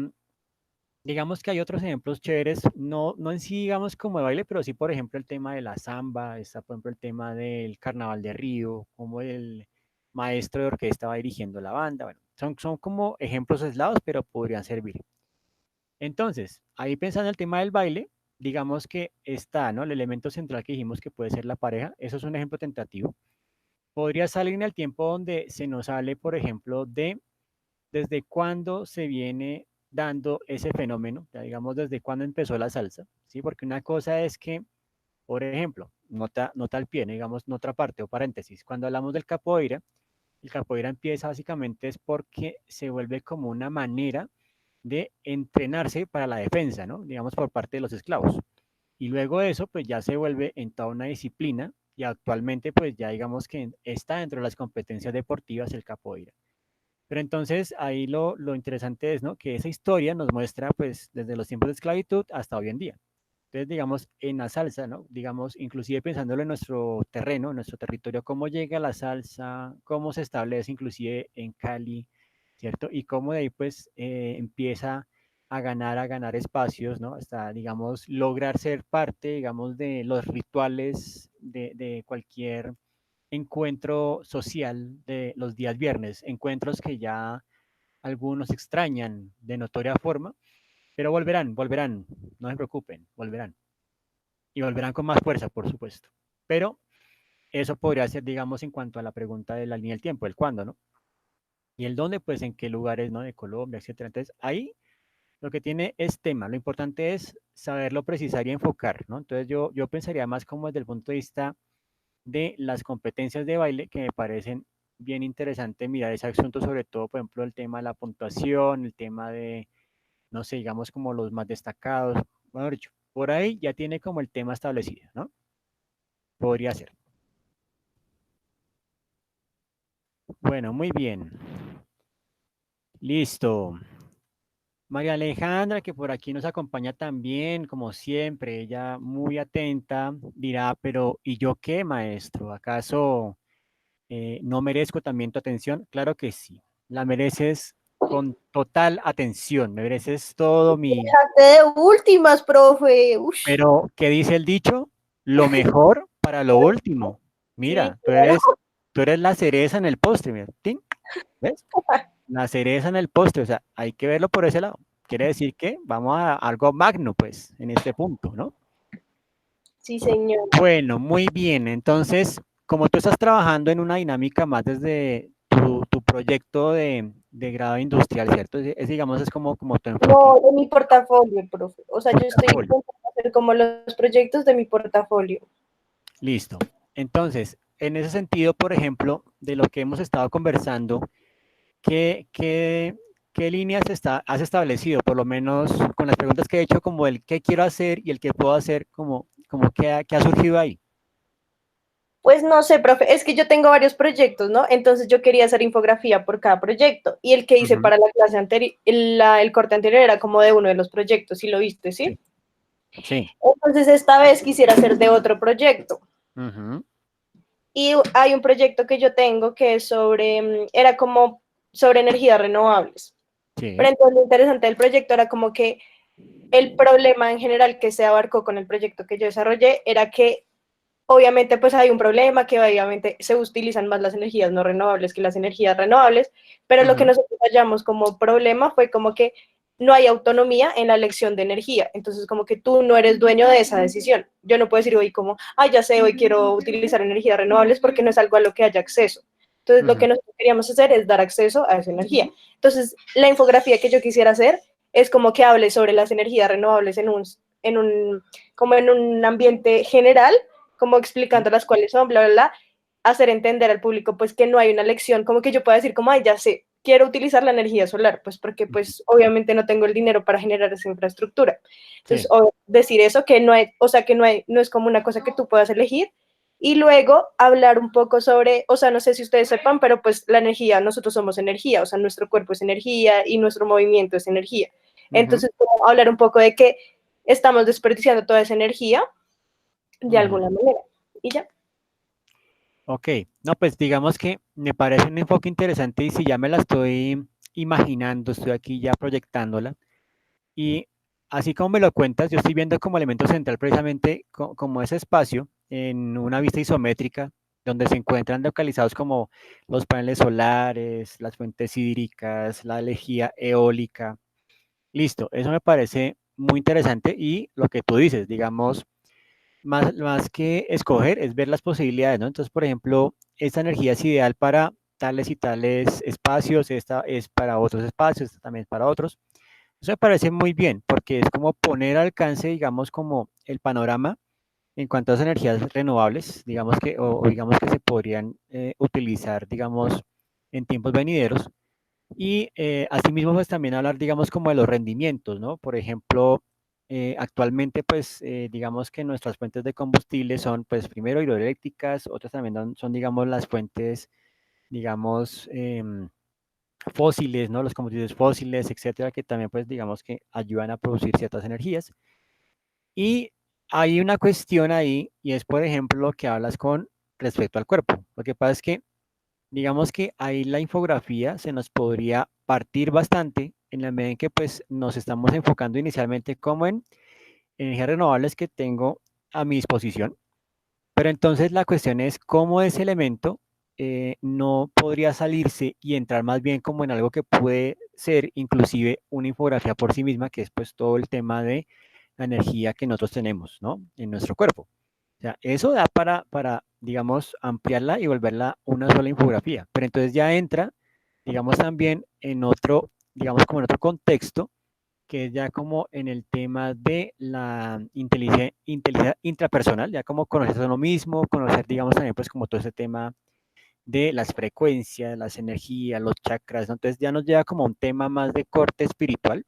digamos que hay otros ejemplos chéveres, no en sí, digamos, como de baile, pero sí, por ejemplo, el tema de la samba, está, por ejemplo, el tema del Carnaval de Río, como el maestro de orquesta va dirigiendo la banda, bueno, son como ejemplos aislados, pero podrían servir. Entonces, ahí pensando en el tema del baile, digamos que está, ¿no? El elemento central que dijimos que puede ser la pareja, eso es un ejemplo tentativo. Podría salir en el tiempo donde se nos hable, por ejemplo, de desde cuándo se viene dando ese fenómeno, ya digamos desde cuándo empezó la salsa, ¿sí? Porque una cosa es que, por ejemplo, nota al pie, digamos, otra parte o paréntesis, cuando hablamos del capoeira, el capoeira empieza básicamente es porque se vuelve como una manera de entrenarse para la defensa, ¿no? Digamos, por parte de los esclavos. Y luego de eso, pues ya se vuelve en toda una disciplina y actualmente, pues ya digamos que está dentro de las competencias deportivas el capoeira. Pero entonces ahí lo interesante es, ¿no? Que esa historia nos muestra, pues, desde los tiempos de esclavitud hasta hoy en día. Entonces, digamos, en la salsa, ¿no? Digamos, inclusive pensándolo en nuestro terreno, en nuestro territorio, cómo llega la salsa, cómo se establece inclusive en Cali, ¿cierto? Y cómo de ahí, pues, empieza a ganar espacios, ¿no? Hasta, digamos, lograr ser parte, digamos, de los rituales de cualquier encuentro social de los días viernes, encuentros que ya algunos extrañan de notoria forma, pero volverán, no se preocupen, volverán. Y volverán con más fuerza, por supuesto. Pero eso podría ser, digamos, en cuanto a la pregunta de la línea del tiempo, el cuándo, ¿no? Y el dónde, pues en qué lugares, ¿no? De Colombia, etcétera. Entonces, ahí lo que tiene es tema. Lo importante es saberlo precisar y enfocar, ¿no? Entonces, yo pensaría más como desde el punto de vista de las competencias de baile que me parecen bien interesante mirar ese asunto, sobre todo, por ejemplo, el tema de la puntuación, el tema de, no sé, digamos como los más destacados, bueno, dicho, por ahí ya tiene como el tema establecido, ¿no? Podría ser. Bueno, muy bien. Listo. María Alejandra, que por aquí nos acompaña también, como siempre, ella muy atenta, dirá, pero ¿y yo qué, maestro? ¿Acaso no merezco también tu atención? Claro que sí, la mereces con total atención, me mereces todo mi... Dejaste de últimas, profe. Ush. Pero, ¿qué dice el dicho? Lo mejor para lo último. Sí, Mira, claro. tú eres la cereza en el postre, mira. ¿Sí? ¿Ves? La cereza en el postre, o sea, hay que verlo por ese lado. Quiere decir que vamos a algo magno, pues, en este punto, ¿no? Sí, señor. Bueno, muy bien. Entonces, como tú estás trabajando en una dinámica más desde tu proyecto de grado industrial, ¿cierto? Digamos, es como tu enfoque. No, de mi portafolio, profe. O sea, yo estoy Portafolio. intentando hacer como los proyectos de mi portafolio. Listo. Entonces, en ese sentido, por ejemplo, de lo que hemos estado conversando, ¿qué líneas has establecido? Por lo menos con las preguntas que he hecho, como el qué quiero hacer y el qué puedo hacer, como qué ha surgido ahí. Pues no sé, profe, es que yo tengo varios proyectos, ¿no? Entonces yo quería hacer infografía por cada proyecto. Y el que hice para la clase anterior, el corte anterior era como de uno de los proyectos, si lo viste, ¿sí? Sí. Entonces esta vez quisiera hacer de otro proyecto. Ujú. Y hay un proyecto que yo tengo que es era como sobre energías renovables. Sí. Pero entonces lo interesante del proyecto era como que el problema en general que se abarcó con el proyecto que yo desarrollé era que obviamente pues hay un problema que obviamente se utilizan más las energías no renovables que las energías renovables, pero lo que nosotros hallamos como problema fue como que no hay autonomía en la elección de energía, entonces como que tú no eres dueño de esa decisión. Yo no puedo decir hoy como, ya sé, hoy quiero utilizar energías renovables porque no es algo a lo que haya acceso. Entonces lo que nosotros queríamos hacer es dar acceso a esa energía. Entonces la infografía que yo quisiera hacer es como que hable sobre las energías renovables como en un ambiente general, como explicando las cuales son, bla, bla, bla, hacer entender al público pues que no hay una lección, como que yo pueda decir como, ya sé, quiero utilizar la energía solar, pues porque pues obviamente no tengo el dinero para generar esa infraestructura. Entonces, Sí. decir eso, que no hay, o sea, que no es como una cosa que tú puedas elegir. Y luego hablar un poco sobre, o sea, no sé si ustedes sepan, pero pues la energía, nosotros somos energía, o sea, nuestro cuerpo es energía y nuestro movimiento es energía. Entonces, como hablar un poco de que estamos desperdiciando toda esa energía de alguna manera. Y ya. Ok, no, pues digamos que me parece un enfoque interesante y si ya me la estoy imaginando, estoy aquí ya proyectándola y así como me lo cuentas, yo estoy viendo como elemento central precisamente como ese espacio en una vista isométrica donde se encuentran localizados como los paneles solares, las fuentes hídricas, la energía eólica. Listo, eso me parece muy interesante y lo que tú dices, digamos, más que escoger, es ver las posibilidades, ¿no? Entonces, por ejemplo, esta energía es ideal para tales y tales espacios, esta es para otros espacios, esta también es para otros. Eso me parece muy bien, porque es como poner al alcance, digamos, como el panorama en cuanto a las energías renovables, digamos que, o digamos que se podrían utilizar, digamos, en tiempos venideros. Y asimismo, pues también hablar, digamos, como de los rendimientos, ¿no? Por ejemplo, actualmente, pues, digamos que nuestras fuentes de combustible son, pues, primero hidroeléctricas, otras también son, digamos, las fuentes, digamos, fósiles, ¿no? Los combustibles fósiles, etcétera, que también, pues, digamos que ayudan a producir ciertas energías. Y hay una cuestión ahí, y es, por ejemplo, lo que hablas con respecto al cuerpo. Lo que pasa es que digamos que ahí la infografía se nos podría partir bastante en la medida en que pues nos estamos enfocando inicialmente como en energías renovables que tengo a mi disposición, pero entonces la cuestión es cómo ese elemento no podría salirse y entrar más bien como en algo que puede ser inclusive una infografía por sí misma, que es pues todo el tema de la energía que nosotros tenemos, ¿no? En nuestro cuerpo. O sea, eso da digamos, ampliarla y volverla una sola infografía. Pero entonces ya entra, digamos, también en otro, digamos, como en otro contexto, que es ya como en el tema de la inteligencia intrapersonal, ya como conocerse a uno mismo, conocer, digamos, también pues como todo ese tema de las frecuencias, las energías, los chakras, ¿no? Entonces ya nos lleva como a un tema más de corte espiritual,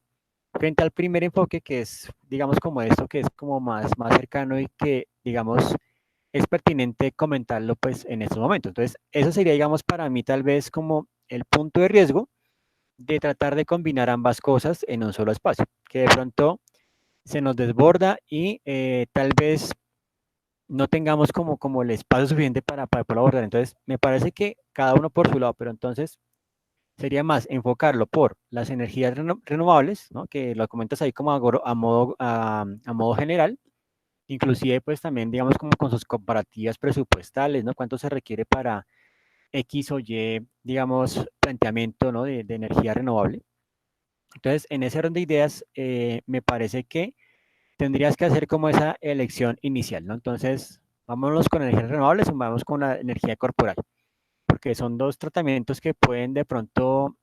frente al primer enfoque que es, digamos, como esto, que es como más cercano y que, digamos, es pertinente comentarlo pues en estos momentos. Entonces, eso sería, digamos, para mí tal vez como el punto de riesgo de tratar de combinar ambas cosas en un solo espacio, que de pronto se nos desborda y tal vez no tengamos como el espacio suficiente para poder abordar. Entonces, me parece que cada uno por su lado, pero entonces sería más enfocarlo por las energías renovables, ¿no? Que lo comentas ahí como a modo general, inclusive pues también digamos como con sus comparativas presupuestales, ¿no? Cuánto se requiere para X o Y, digamos, planteamiento, ¿no? de energía renovable. Entonces, en ese orden de ideas, me parece que tendrías que hacer como esa elección inicial, ¿no? Entonces, vámonos con energías renovables o vamos con la energía corporal, porque son dos tratamientos que pueden de pronto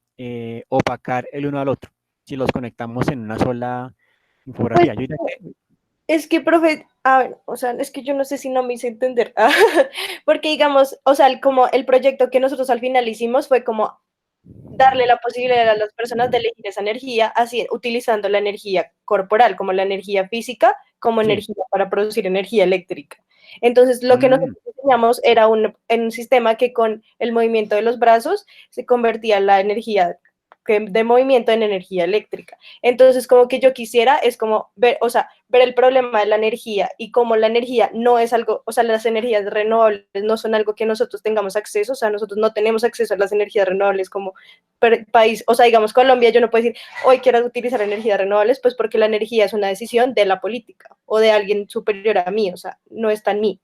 opacar el uno al otro si los conectamos en una sola Pues infografía. Yo diría que, es que, profe, a ver, o sea, es que yo no sé si no me hice entender, porque digamos, o sea, como el proyecto que nosotros al final hicimos fue como darle la posibilidad a las personas de elegir esa energía, así, utilizando la energía corporal, como la energía física, como sí. energía para producir energía eléctrica. Entonces, lo que Mm, nosotros diseñamos era en un sistema que con el movimiento de los brazos se convertía la energía de movimiento en energía eléctrica. Entonces, como que yo quisiera es como ver, o sea, ver el problema de la energía y cómo la energía no es algo, o sea, las energías renovables no son algo que nosotros tengamos acceso, o sea, nosotros no tenemos acceso a las energías renovables como país, o sea, digamos, Colombia, yo no puedo decir, hoy quiero utilizar energías renovables, pues porque la energía es una decisión de la política o de alguien superior a mí, o sea, no está en mí.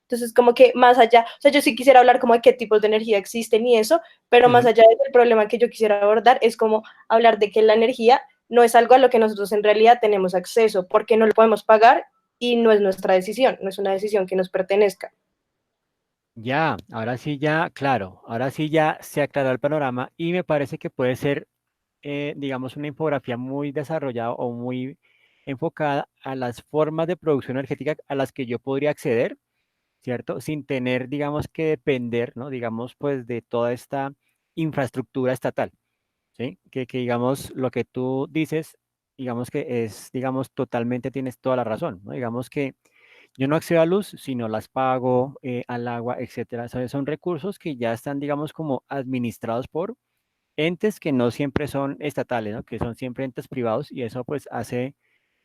Entonces, como que más allá, o sea, yo sí quisiera hablar como de qué tipos de energía existen y eso, pero más ujú. allá del problema que yo quisiera abordar es como hablar de que la energía no es algo a lo que nosotros en realidad tenemos acceso, porque no lo podemos pagar y no es nuestra decisión, no es una decisión que nos pertenezca. Ya, ahora sí ya, claro, ahora sí ya se aclaró el panorama y me parece que puede ser, digamos, una infografía muy desarrollada o muy enfocada a las formas de producción energética a las que yo podría acceder, ¿cierto? Sin tener, digamos, que depender, ¿no? Digamos, pues de toda esta infraestructura estatal. ¿sí? Que digamos, lo que tú dices, digamos que es, digamos, totalmente tienes toda la razón, ¿no? Digamos que yo no accedo a luz, sino las pago, al agua, etcétera. Son recursos que ya están, digamos, como administrados por entes que no siempre son estatales, ¿no? Que son siempre entes privados y eso pues hace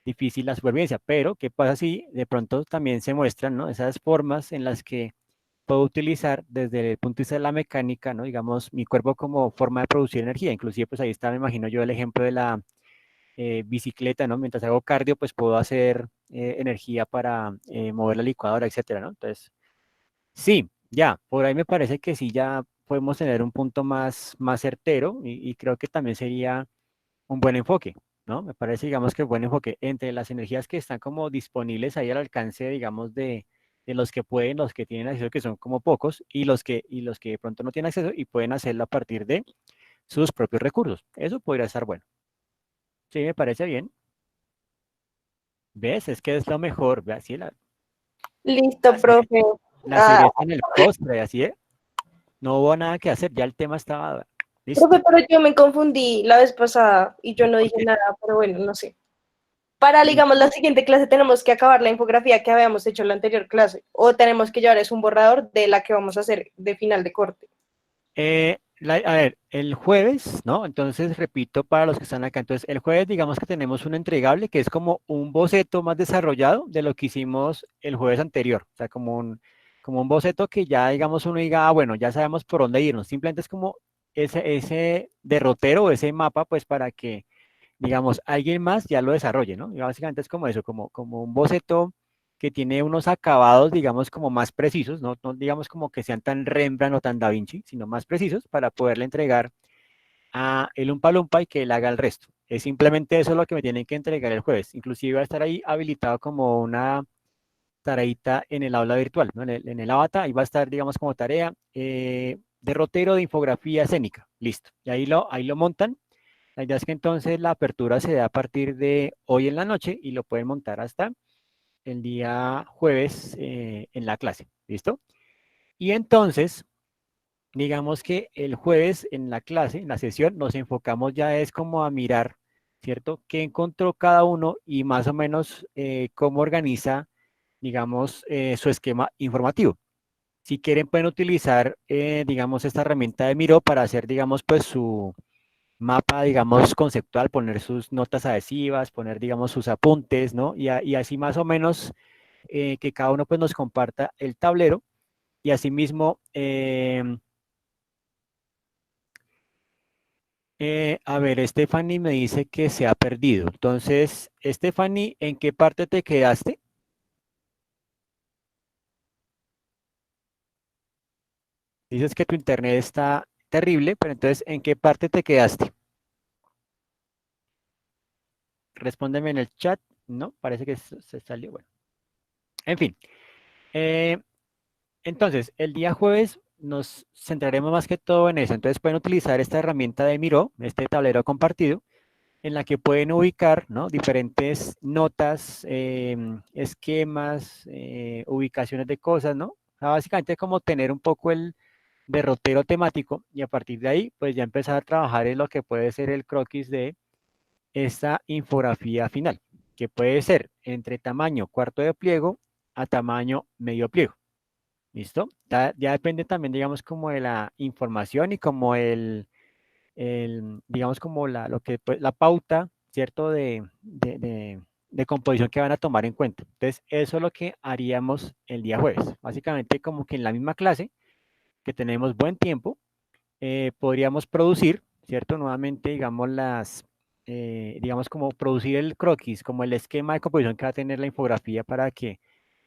difícil la supervivencia. Pero, ¿qué pasa si de pronto también se muestran, ¿no? Esas formas en las que puedo utilizar desde el punto de vista de la mecánica, ¿no? Digamos, mi cuerpo como forma de producir energía. Inclusive, pues ahí está, me imagino yo, el ejemplo de la bicicleta, ¿no? Mientras hago cardio, pues puedo hacer energía para mover la licuadora, etcétera, ¿no? Entonces, sí, ya, por ahí me parece que sí, ya podemos tener un punto más certero y creo que también sería un buen enfoque, ¿no? Me parece, digamos, que buen enfoque entre las energías que están como disponibles ahí al alcance, digamos, de los que pueden, los que tienen acceso, que son como pocos, y los que de pronto no tienen acceso y pueden hacerlo a partir de sus propios recursos. Eso podría estar bueno. Sí, me parece bien. ¿Ves? Es que es lo mejor. Ve así Listo, la, cere- profe. la Ah, cereza en el postre, así es. No hubo nada que hacer, ya el tema estaba listo. profe, pero yo me confundí la vez pasada y yo no ¿Por dije qué? nada, pero bueno, no sé. Para, digamos, la siguiente clase tenemos que acabar la infografía que habíamos hecho en la anterior clase o tenemos que llevar es un borrador de la que vamos a hacer de final de corte. A ver, el jueves, ¿no? Entonces, repito para los que están acá. Entonces, el jueves, digamos que tenemos un entregable que es como un boceto más desarrollado de lo que hicimos el jueves anterior. O sea, como un boceto que ya, digamos, uno diga, ah, bueno, ya sabemos por dónde irnos. Simplemente es como ese derrotero, ese mapa, pues para que digamos, alguien más ya lo desarrolle, ¿no? Y básicamente es como eso, como un boceto que tiene unos acabados, digamos, como más precisos, no digamos como que sean tan Rembrandt o tan Da Vinci, sino más precisos para poderle entregar a el Umpa Lumpa y que él haga el resto. Es simplemente eso lo que me tienen que entregar el jueves. Inclusive va a estar ahí habilitado como una tareita en el aula virtual, ¿no? En el avatar, ahí va a estar, digamos, como tarea, derrotero de infografía escénica, listo. Y ahí lo montan. La idea es que entonces la apertura se da a partir de hoy en la noche y lo pueden montar hasta el día jueves en la clase. ¿Listo? Y entonces, digamos que el jueves en la clase, en la sesión, nos enfocamos ya es como a mirar, ¿cierto? ¿Qué encontró cada uno y más o menos cómo organiza, digamos, su esquema informativo? Si quieren, pueden utilizar, digamos, esta herramienta de Miro para hacer, digamos, pues su mapa, digamos, conceptual, poner sus notas adhesivas, poner, digamos, sus apuntes, ¿no? Y así más o menos que cada uno pues nos comparta el tablero y asimismo, a ver, Stephanie me dice que se ha perdido. Entonces, Stephanie, ¿en qué parte te quedaste? Dices que tu internet está terrible, pero entonces, ¿en qué parte te quedaste? Respóndeme en el chat. No, parece que se salió. Bueno, en fin. Eh, Entonces, el día jueves nos centraremos más que todo en eso. Entonces pueden utilizar esta herramienta de Miro, este tablero compartido, en la que pueden ubicar, ¿no? Diferentes notas, esquemas, ubicaciones de cosas, ¿no? O sea, básicamente como tener un poco el derrotero temático y a partir de ahí, pues ya empezar a trabajar en lo que puede ser el croquis de esta infografía final, que puede ser entre tamaño cuarto de pliego a tamaño medio pliego. ¿Listo? Ya depende también, digamos, como de la información y como digamos, como lo que, pues, la pauta, ¿cierto? De composición que van a tomar en cuenta. Entonces, eso es lo que haríamos el día jueves. Básicamente, como que en la misma clase, que tenemos buen tiempo, podríamos producir, ¿cierto? Nuevamente, digamos, digamos, como producir el croquis, como el esquema de composición que va a tener la infografía para que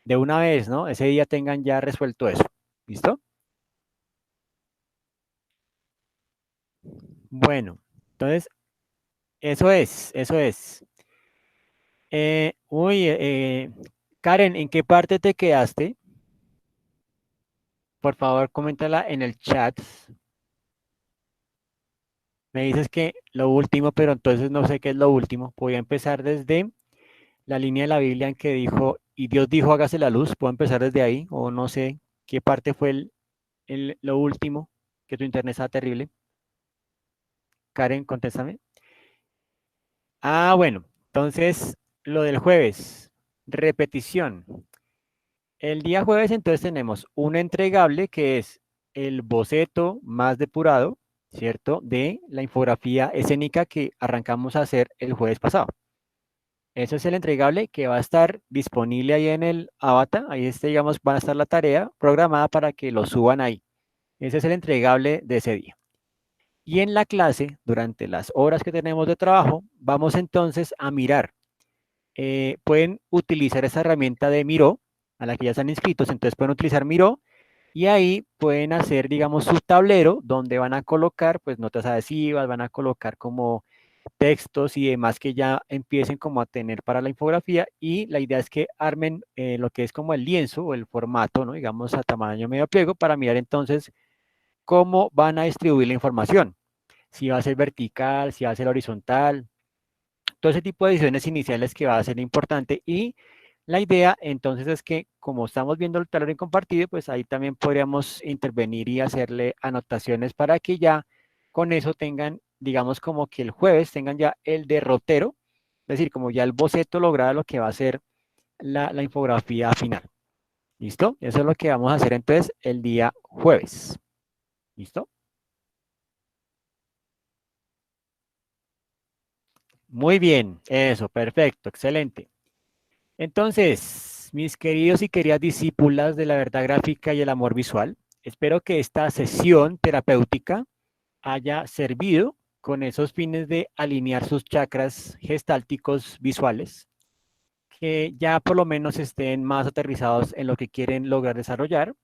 de una vez, ¿no? Ese día tengan ya resuelto eso. ¿Listo? Bueno, entonces, eso es, eso es. Uy, Karen, ¿en qué parte te quedaste? Por favor, coméntala en el chat. Me dices que lo último, pero entonces no sé qué es lo último. Voy a empezar desde la línea de la Biblia en que dijo, y Dios dijo, hágase la luz. Puedo empezar desde ahí, o no sé qué parte fue lo último, que tu internet está terrible. Karen, contéstame. Bueno, entonces lo del jueves, repetición. El día jueves entonces tenemos un entregable que es el boceto más depurado, ¿cierto? De la infografía escénica que arrancamos a hacer el jueves pasado. Ese es el entregable que va a estar disponible ahí en el avatar. Ahí digamos, va a estar la tarea programada para que lo suban ahí. Ese es el entregable de ese día. Y en la clase, durante las horas que tenemos de trabajo, vamos entonces a mirar. Pueden utilizar esa herramienta de Miro, a la que ya están inscritos, entonces pueden utilizar Miro y ahí pueden hacer, digamos, su tablero donde van a colocar, pues, notas adhesivas, van a colocar como textos y demás que ya empiecen como a tener para la infografía y la idea es que armen lo que es como el lienzo o el formato, ¿no? Digamos, a tamaño medio pliego para mirar entonces cómo van a distribuir la información. Si va a ser vertical, si va a ser horizontal, todo ese tipo de decisiones iniciales que va a ser importante y la idea entonces es que como estamos viendo el tablero compartido, pues ahí también podríamos intervenir y hacerle anotaciones para que ya con eso tengan, digamos como que el jueves tengan ya el derrotero, es decir, como ya el boceto logrado lo que va a ser la infografía final. ¿Listo? Eso es lo que vamos a hacer entonces el día jueves. ¿Listo? Muy bien, eso, perfecto, excelente. Entonces, mis queridos y queridas discípulas de la verdad gráfica y el amor visual, espero que esta sesión terapéutica haya servido con esos fines de alinear sus chakras gestálticos visuales, que ya por lo menos estén más aterrizados en lo que quieren lograr desarrollar.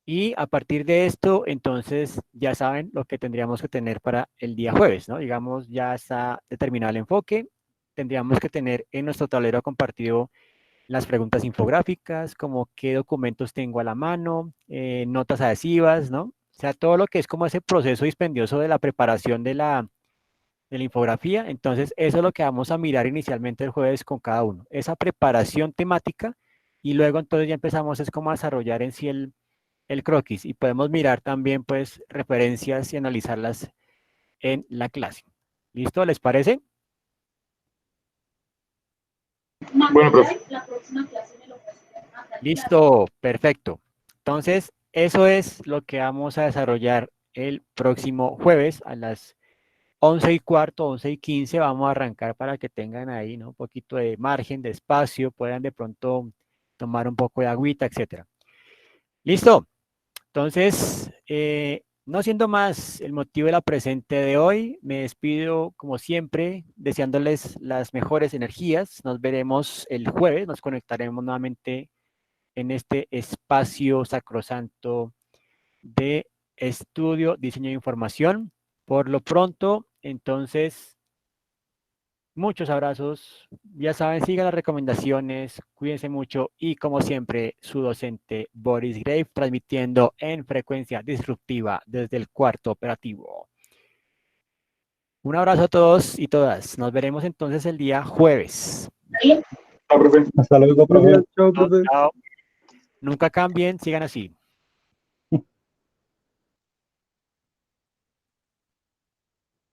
Y a partir de esto, entonces ya saben lo que tendríamos que tener para el día jueves, ¿no? Digamos, ya está determinado el enfoque. Tendríamos que tener en nuestro tablero compartido las preguntas infográficas, como qué documentos tengo a la mano, notas adhesivas, ¿no? O sea, todo lo que es como ese proceso dispendioso de la preparación de la infografía. Entonces, eso es lo que vamos a mirar inicialmente el jueves con cada uno. Esa preparación temática y luego entonces ya empezamos es como a desarrollar en sí el croquis y podemos mirar también pues referencias y analizarlas en la clase. ¿Listo? ¿Les parece? Bueno, profe. Listo, perfecto. Entonces, eso es lo que vamos a desarrollar el próximo jueves a las 11:15, 11:15. Vamos a arrancar para que tengan ahí, ¿no? Un poquito de margen, de espacio, puedan de pronto tomar un poco de agüita, etcétera. Listo. Entonces, no siendo más el motivo de la presente de hoy, me despido como siempre, deseándoles las mejores energías. Nos veremos el jueves, nos conectaremos nuevamente en este espacio sacrosanto de estudio, diseño de información. Por lo pronto, entonces, muchos abrazos. Ya saben, sigan las recomendaciones, cuídense mucho y como siempre, su docente Boris Grave transmitiendo en frecuencia disruptiva desde el cuarto operativo. Un abrazo a todos y todas. Nos veremos entonces el día jueves. Chao, profe. Hasta luego, profe. Chao, chao. Nunca cambien, sigan así.